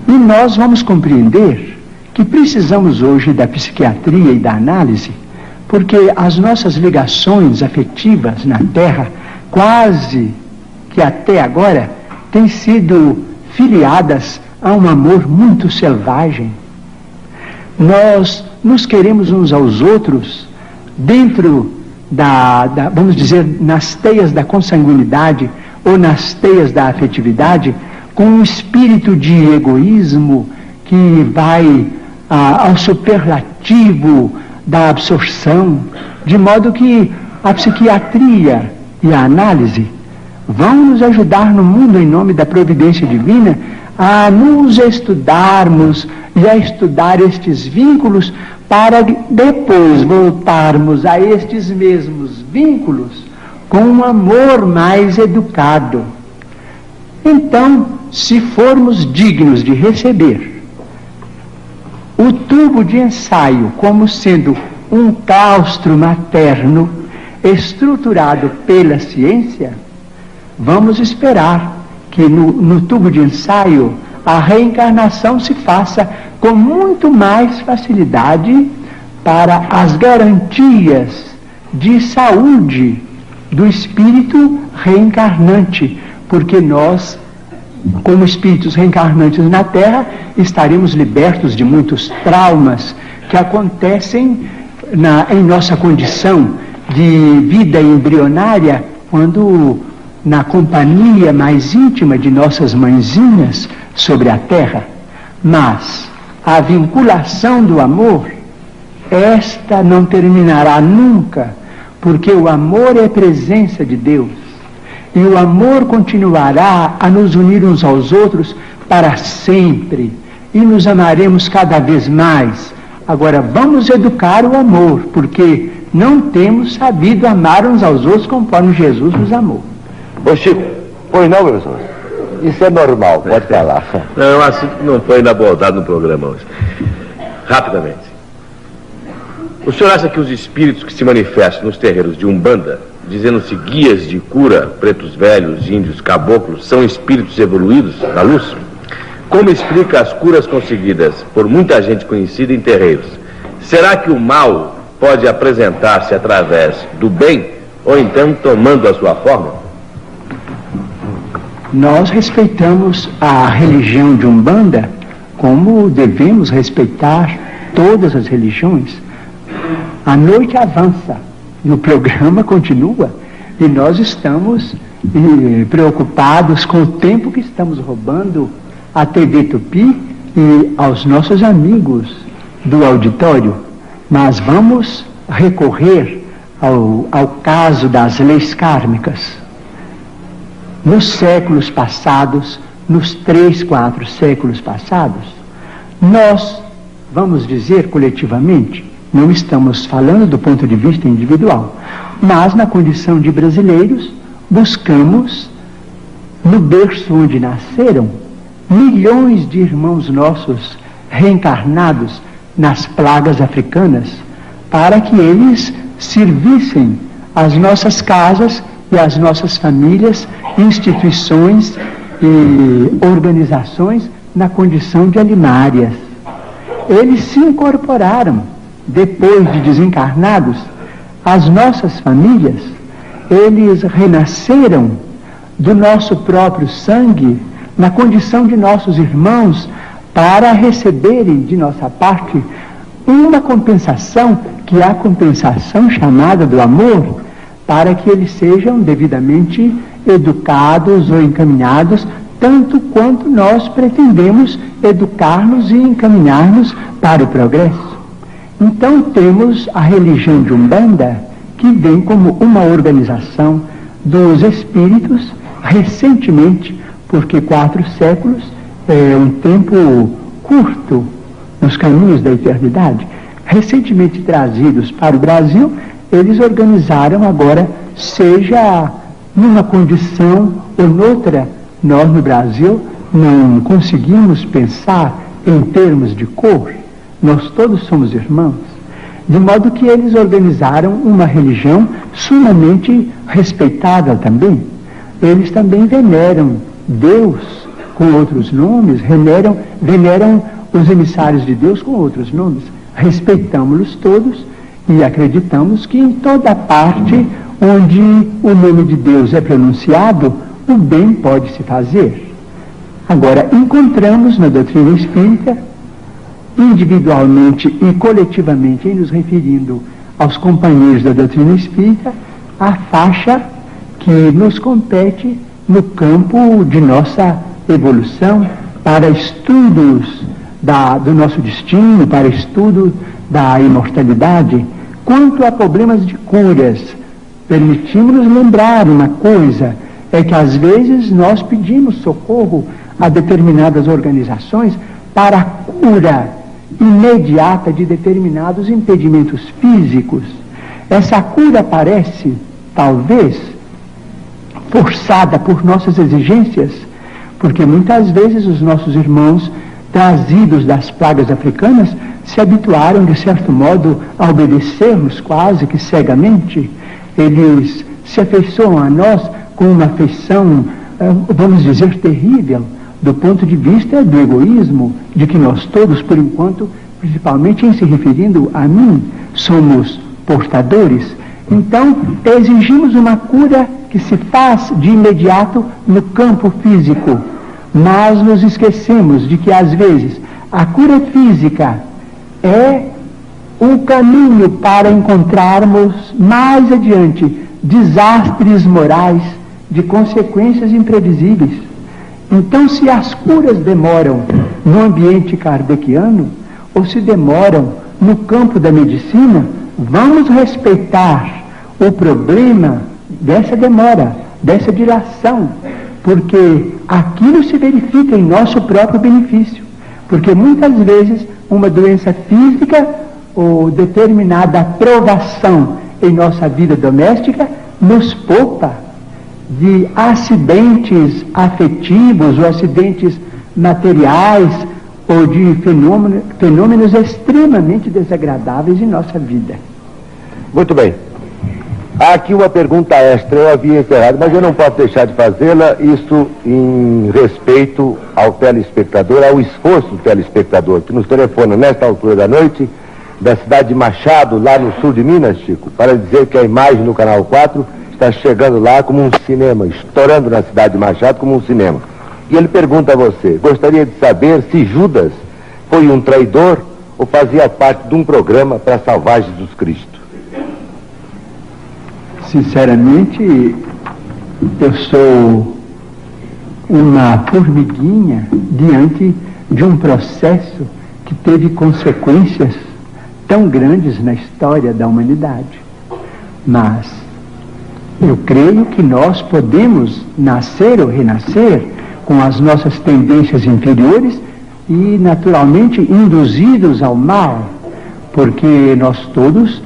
E nós vamos compreender que precisamos hoje da psiquiatria e da análise, porque as nossas ligações afetivas na Terra, quase que até agora, têm sido filiadas a um amor muito selvagem. Nós nos queremos uns aos outros dentro vamos dizer, nas teias da consanguinidade ou nas teias da afetividade, com um espírito de egoísmo que vai ao superlativo da absorção, de modo que a psiquiatria e a análise vão nos ajudar no mundo, em nome da providência divina, a nos estudarmos e a estudar estes vínculos, para depois voltarmos a estes mesmos vínculos com um amor mais educado. Então, se formos dignos de receber o tubo de ensaio como sendo um claustro materno estruturado pela ciência, vamos esperar que no tubo de ensaio a reencarnação se faça com muito mais facilidade para as garantias de saúde do espírito reencarnante, porque nós, como espíritos reencarnantes na Terra, estaremos libertos de muitos traumas que acontecem em nossa condição de vida embrionária, quando na companhia mais íntima de nossas mãezinhas sobre a terra. Mas a vinculação do amor, esta não terminará nunca, porque o amor é presença de Deus. E o amor continuará a nos unir uns aos outros para sempre. E nos amaremos cada vez mais. Agora, vamos educar o amor, porque não temos sabido amar uns aos outros conforme Jesus nos amou. Ô Chico, pois não, professor? Isso é normal, pode falar. Não, é um assunto que não foi ainda abordado no programa hoje. Rapidamente. O senhor acha que os espíritos que se manifestam nos terreiros de Umbanda, dizendo-se guias de cura, pretos velhos, índios, caboclos, são espíritos evoluídos da luz? Como explica as curas conseguidas por muita gente conhecida em terreiros? Será que o mal pode apresentar-se através do bem, ou então tomando a sua forma? Nós respeitamos a religião de Umbanda como devemos respeitar todas as religiões. A noite avança e o programa continua e nós estamos preocupados com o tempo que estamos roubando à TV Tupi e aos nossos amigos do auditório. Mas vamos recorrer ao caso das leis kármicas. Nos séculos passados, nos 3, 4 séculos passados, nós, vamos dizer coletivamente, não estamos falando do ponto de vista individual, mas na condição de brasileiros, buscamos, no berço onde nasceram, milhões de irmãos nossos reencarnados nas plagas africanas, para que eles servissem as nossas casas e as nossas famílias, instituições e organizações na condição de animárias. Eles se incorporaram, depois de desencarnados, às nossas famílias. Eles renasceram do nosso próprio sangue, na condição de nossos irmãos, para receberem de nossa parte uma compensação, que é a compensação chamada do amor, para que eles sejam devidamente educados ou encaminhados, tanto quanto nós pretendemos educar-nos e encaminhar-nos para o progresso. Então temos a religião de Umbanda, que vem como uma organização dos espíritos, recentemente, porque 4 séculos é um tempo curto nos caminhos da eternidade, recentemente trazidos para o Brasil. Eles organizaram agora, seja numa condição ou noutra. Nós no Brasil não conseguimos pensar em termos de cor, nós todos somos irmãos, de modo que eles organizaram uma religião sumamente respeitável também. Eles também veneram Deus com outros nomes, veneram os emissários de Deus com outros nomes. Respeitamos-los todos e acreditamos que em toda parte onde o nome de Deus é pronunciado, o bem pode se fazer. Agora, encontramos na doutrina espírita, individualmente e coletivamente, em nos referindo aos companheiros da doutrina espírita, a faixa que nos compete no campo de nossa evolução, para estudos do nosso destino, para estudo da imortalidade. Quanto a problemas de curas, permitimos-nos lembrar uma coisa, é que às vezes nós pedimos socorro a determinadas organizações para a cura imediata de determinados impedimentos físicos. Essa cura parece, talvez, forçada por nossas exigências, porque muitas vezes os nossos irmãos trazidos das plagas africanas se habituaram, de certo modo, a obedecermos quase que cegamente. Eles se afeiçoam a nós com uma afeição, vamos dizer, terrível, do ponto de vista do egoísmo, de que nós todos, por enquanto, principalmente em se referindo a mim, somos portadores. Então, exigimos uma cura que se faz de imediato no campo físico, mas nos esquecemos de que, às vezes, a cura física é um caminho para encontrarmos mais adiante desastres morais de consequências imprevisíveis. Então, se as curas demoram no ambiente kardeciano, ou se demoram no campo da medicina, vamos respeitar o problema dessa demora, dessa dilação, porque aquilo se verifica em nosso próprio benefício. Porque muitas vezes uma doença física ou determinada provação em nossa vida doméstica nos poupa de acidentes afetivos ou acidentes materiais ou de fenômenos extremamente desagradáveis em nossa vida. Muito bem. Há aqui uma pergunta extra, eu havia encerrado, mas eu não posso deixar de fazê-la, isso em respeito ao telespectador, ao esforço do telespectador, que nos telefona nesta altura da noite, da cidade de Machado, lá no sul de Minas, Chico, para dizer que a imagem no Canal 4 está chegando lá como um cinema, estourando na cidade de Machado como um cinema. E ele pergunta a você, gostaria de saber se Judas foi um traidor ou fazia parte de um programa para salvar Jesus Cristo? Sinceramente, eu sou uma formiguinha diante de um processo que teve consequências tão grandes na história da humanidade. Mas eu creio que nós podemos nascer ou renascer com as nossas tendências inferiores e, naturalmente, induzidos ao mal, porque nós todos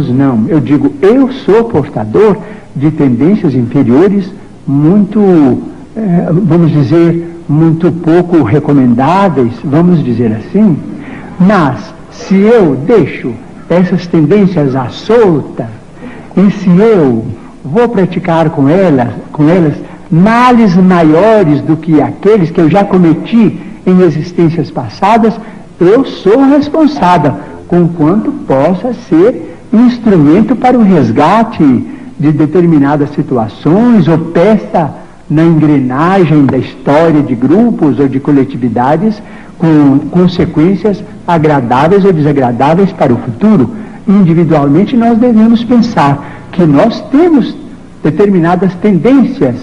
não, eu digo, eu sou portador de tendências inferiores muito, vamos dizer, muito pouco recomendáveis, vamos dizer assim, mas se eu deixo essas tendências à solta, e se eu vou praticar com elas males maiores do que aqueles que eu já cometi em existências passadas, eu sou responsável, conquanto possa ser instrumento para o resgate de determinadas situações ou peça na engrenagem da história de grupos ou de coletividades com consequências agradáveis ou desagradáveis para o futuro. Individualmente nós devemos pensar que nós temos determinadas tendências,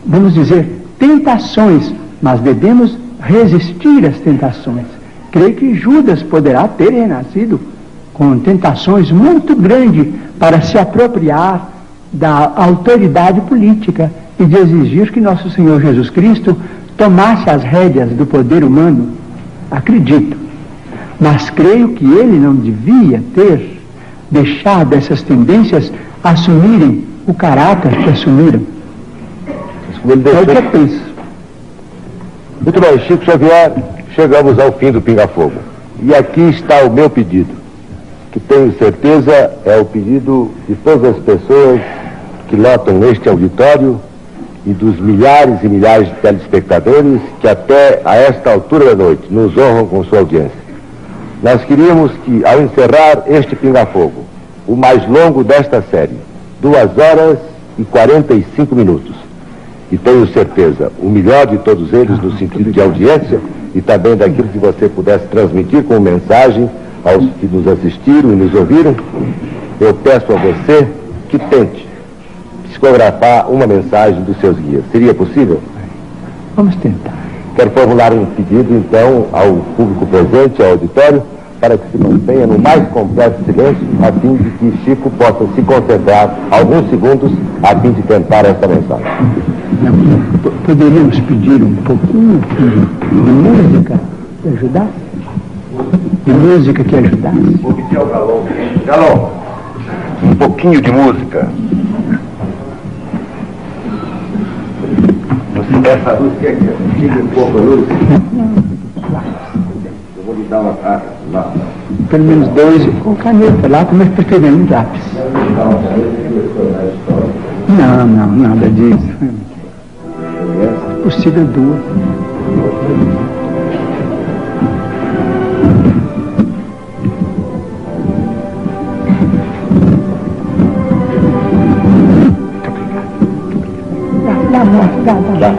vamos dizer, tentações, mas devemos resistir às tentações. Creio que Judas poderá ter renascido com tentações muito grandes para se apropriar da autoridade política e de exigir que nosso Senhor Jesus Cristo tomasse as rédeas do poder humano. Acredito. Mas creio que ele não devia ter deixado essas tendências assumirem o caráter que assumiram. É o que eu penso. Muito bem, Chico Xavier, chegamos ao fim do Pinga Fogo. E aqui está o meu pedido, que tenho certeza é o pedido de todas as pessoas que lotam este auditório e dos milhares e milhares de telespectadores que até a esta altura da noite nos honram com sua audiência. Nós queríamos que, ao encerrar este Pinga Fogo, o mais longo desta série, 2 horas e 45 minutos, e tenho certeza, o melhor de todos eles no sentido de audiência e também daquilo que você pudesse transmitir como mensagem aos que nos assistiram e nos ouviram, eu peço a você que tente psicografar uma mensagem dos seus guias. Seria possível? Vamos tentar. Quero formular um pedido, então, ao público presente, ao auditório, para que se mantenha no mais completo silêncio, a fim de que Chico possa se concentrar alguns segundos a fim de tentar essa mensagem. Poderíamos pedir um pouquinho de música que ajudasse? De música que ajudasse? Vou pedir ao Galon. Galon, um pouquinho de música. Essa luz quer que tire um pouco a luz? Eu vou lhe dar uma lá. Pelo menos 2 com caneta lá, mas preferimos lápis. Não, nada disso. Possível 2. Dá.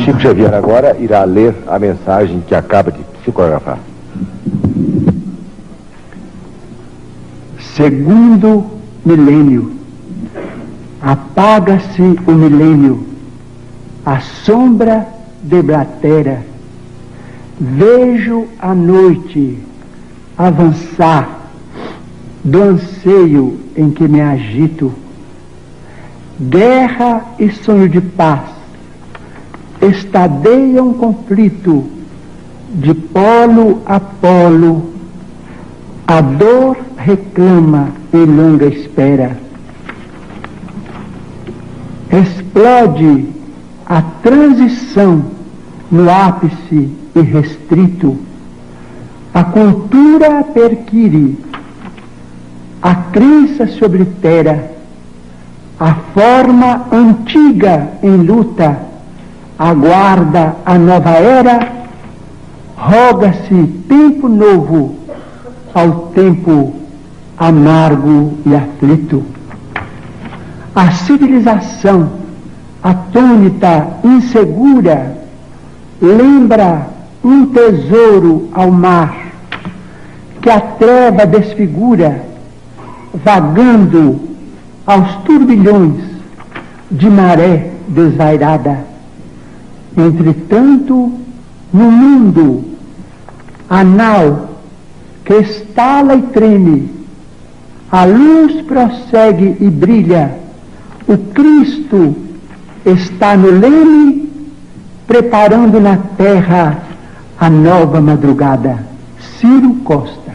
Chico Xavier agora irá ler a mensagem que acaba de psicografar. Segundo milênio. Apaga-se o milênio, a sombra deblatera. Vejo a noite avançar do anseio em que me agito. Guerra e sonho de paz estadeiam conflito de polo a polo. A dor reclama em longa espera. Explode a transição no ápice irrestrito. A cultura perquire, a crença se oblitera. A forma antiga em luta aguarda a nova era. Roga-se tempo novo ao tempo amargo e aflito. A civilização atônita, insegura, lembra um tesouro ao mar que a treva desfigura, vagando aos turbilhões de maré desvairada. Entretanto, no mundo, a nau que estala e treme, a luz prossegue e brilha. O Cristo está no leme, preparando na terra a nova madrugada. Ciro Costa.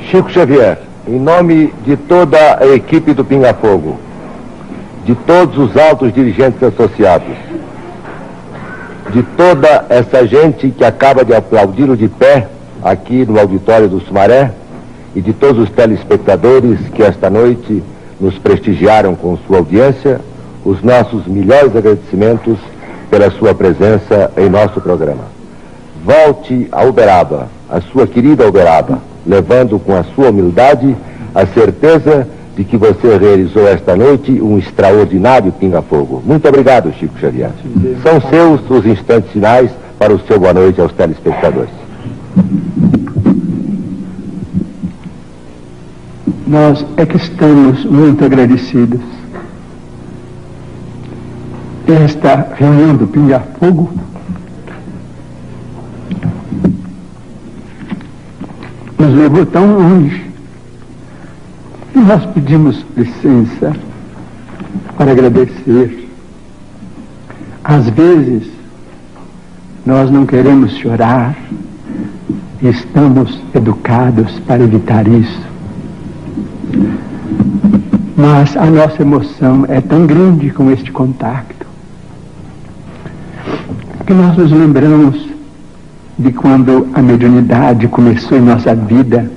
Chico Xavier, em nome de toda a equipe do Pinga Fogo, de todos os altos dirigentes associados, de toda essa gente que acaba de aplaudi-lo de pé aqui no auditório do Sumaré, e de todos os telespectadores que esta noite nos prestigiaram com sua audiência, os nossos melhores agradecimentos pela sua presença em nosso programa. Volte a Uberaba, a sua querida Uberaba, levando com a sua humildade a certeza de que você realizou esta noite um extraordinário pinga-fogo. Muito obrigado, Chico Xavier. São seus os instantes finais para o seu boa noite aos telespectadores. Nós é que estamos muito agradecidos. Esta reunião do Pinga-Fogo nos levou tão longe que nós pedimos licença para agradecer. Às vezes, nós não queremos chorar e estamos educados para evitar isso. Mas a nossa emoção é tão grande com este contato que nós nos lembramos de quando a mediunidade começou em nossa vida,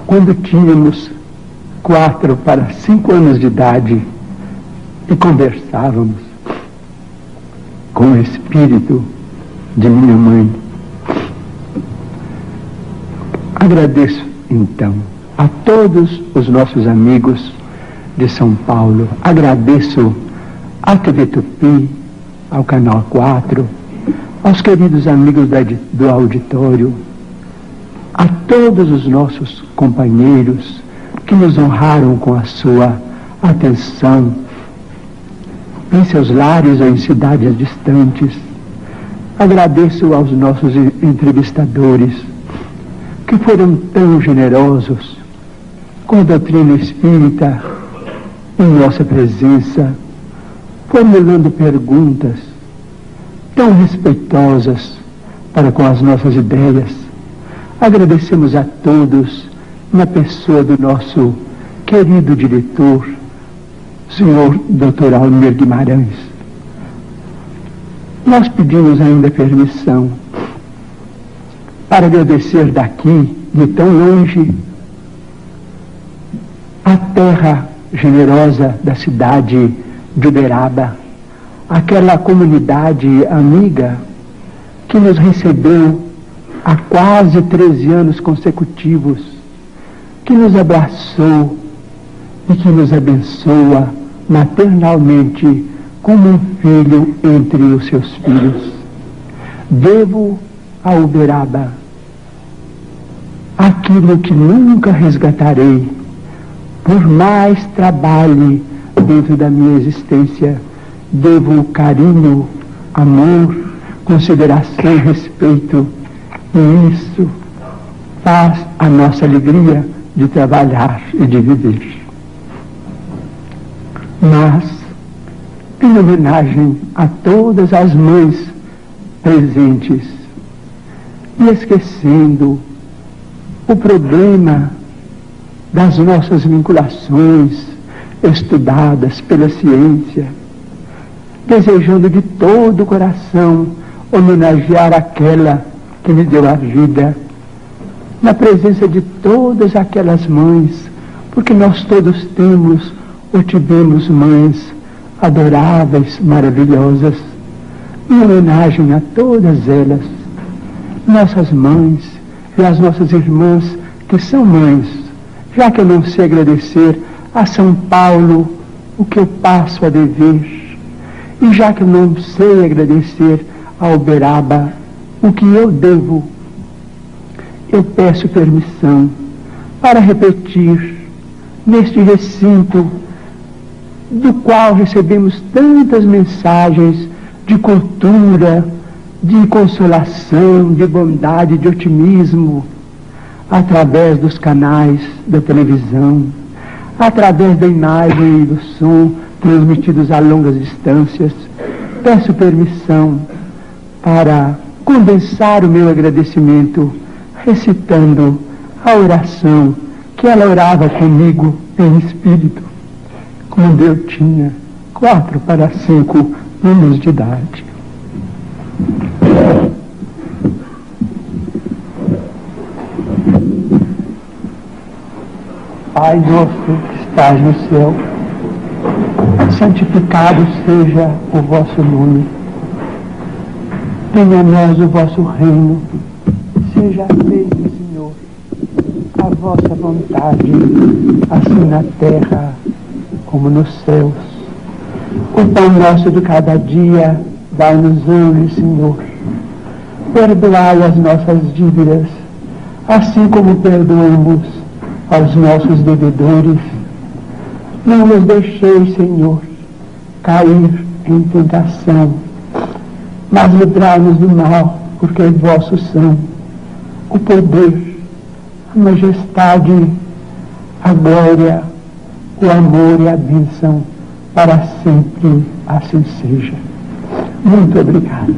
quando tínhamos 4 para 5 anos de idade e conversávamos com o espírito de minha mãe. Agradeço, então, a todos os nossos amigos de São Paulo. Agradeço à TV Tupi, ao Canal 4, aos queridos amigos do auditório, a todos os nossos companheiros que nos honraram com a sua atenção em seus lares ou em cidades distantes. Agradeço aos nossos entrevistadores que foram tão generosos com a doutrina espírita em nossa presença, formulando perguntas tão respeitosas para com as nossas ideias. Agradecemos a todos, na pessoa do nosso querido diretor, senhor Dr. Almir Guimarães. Nós pedimos ainda permissão para agradecer daqui, de tão longe, a terra generosa da cidade de Uberaba, aquela comunidade amiga que nos recebeu há quase 13 anos consecutivos, que nos abraçou e que nos abençoa maternalmente como um filho entre os seus filhos. Devo a Uberaba aquilo que nunca resgatarei, por mais trabalhe dentro da minha existência. Devo carinho, amor, consideração, respeito, e isso faz a nossa alegria de trabalhar e de viver. Mas, em homenagem a todas as mães presentes, e esquecendo o problema das nossas vinculações estudadas pela ciência, desejando de todo o coração homenagear aquela que me deu a vida, na presença de todas aquelas mães, porque nós todos temos ou tivemos mães adoráveis, maravilhosas, em homenagem a todas elas, nossas mães e as nossas irmãs que são mães, já que eu não sei agradecer a São Paulo o que eu passo a dever, e já que eu não sei agradecer a Uberaba o que eu devo, eu peço permissão para repetir neste recinto do qual recebemos tantas mensagens de cultura, de consolação, de bondade, de otimismo, através dos canais da televisão, através da imagem e do som transmitidos a longas distâncias. Peço permissão para condensar o meu agradecimento recitando a oração que ela orava comigo em espírito, quando eu tinha 4 para 5 anos de idade. Pai nosso que estás no céu, santificado seja o vosso nome. Venha a nós o vosso reino. Seja feito, Senhor, a vossa vontade, assim na terra como nos céus. O pão nosso de cada dia dai-nos hoje, Senhor. Perdoai as nossas dívidas, assim como perdoamos aos nossos devedores. Não nos deixeis, Senhor, cair em tentação, mas livrai-nos do mal, porque vossos são o poder, a majestade, a glória, o amor e a bênção, para sempre assim seja. Muito obrigado.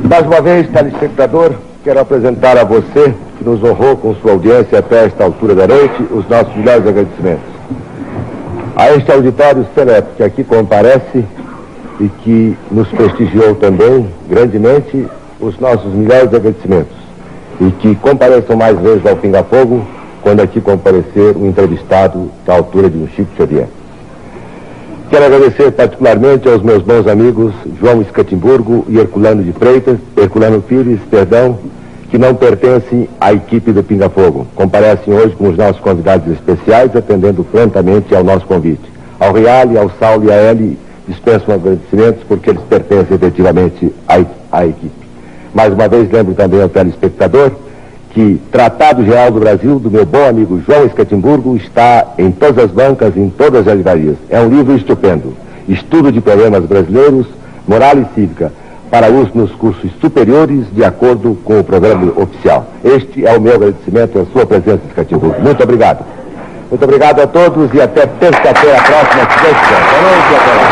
Mais uma vez, telespectador, quero apresentar a você, que nos honrou com sua audiência até esta altura da noite, os nossos melhores agradecimentos. A este auditório seleto que aqui comparece e que nos prestigiou também grandemente, os nossos melhores agradecimentos. E que compareçam mais vezes ao Pinga Fogo, quando aqui comparecer um entrevistado da altura de um Chico Xavier. Quero agradecer particularmente aos meus bons amigos João Escatimburgo e Herculano Pires, que não pertencem à equipe do Pinga Fogo. Comparecem hoje com os nossos convidados especiais, atendendo prontamente ao nosso convite. Ao Reale, ao Saulo e à Eli, dispenso agradecimentos porque eles pertencem efetivamente à equipe. Mais uma vez lembro também ao telespectador que Tratado Geral do Brasil, do meu bom amigo João Escatimburgo, está em todas as bancas, em todas as livrarias. É um livro estupendo. Estudo de problemas brasileiros, moral e cívica, para uso nos cursos superiores, de acordo com o programa oficial. Este é o meu agradecimento à sua presença, Escatimburgo. Muito obrigado. Muito obrigado a todos e até terça-feira próxima. Boa noite e até lá.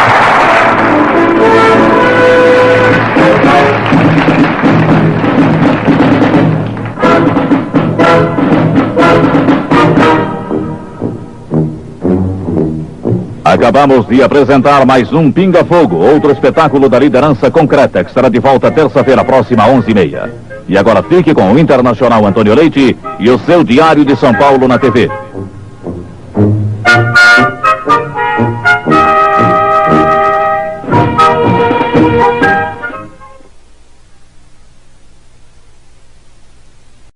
Acabamos de apresentar mais um Pinga Fogo, outro espetáculo da liderança concreta, que estará de volta terça-feira próxima, 11h30. E agora fique com o Internacional Antônio Leite e o seu Diário de São Paulo na TV.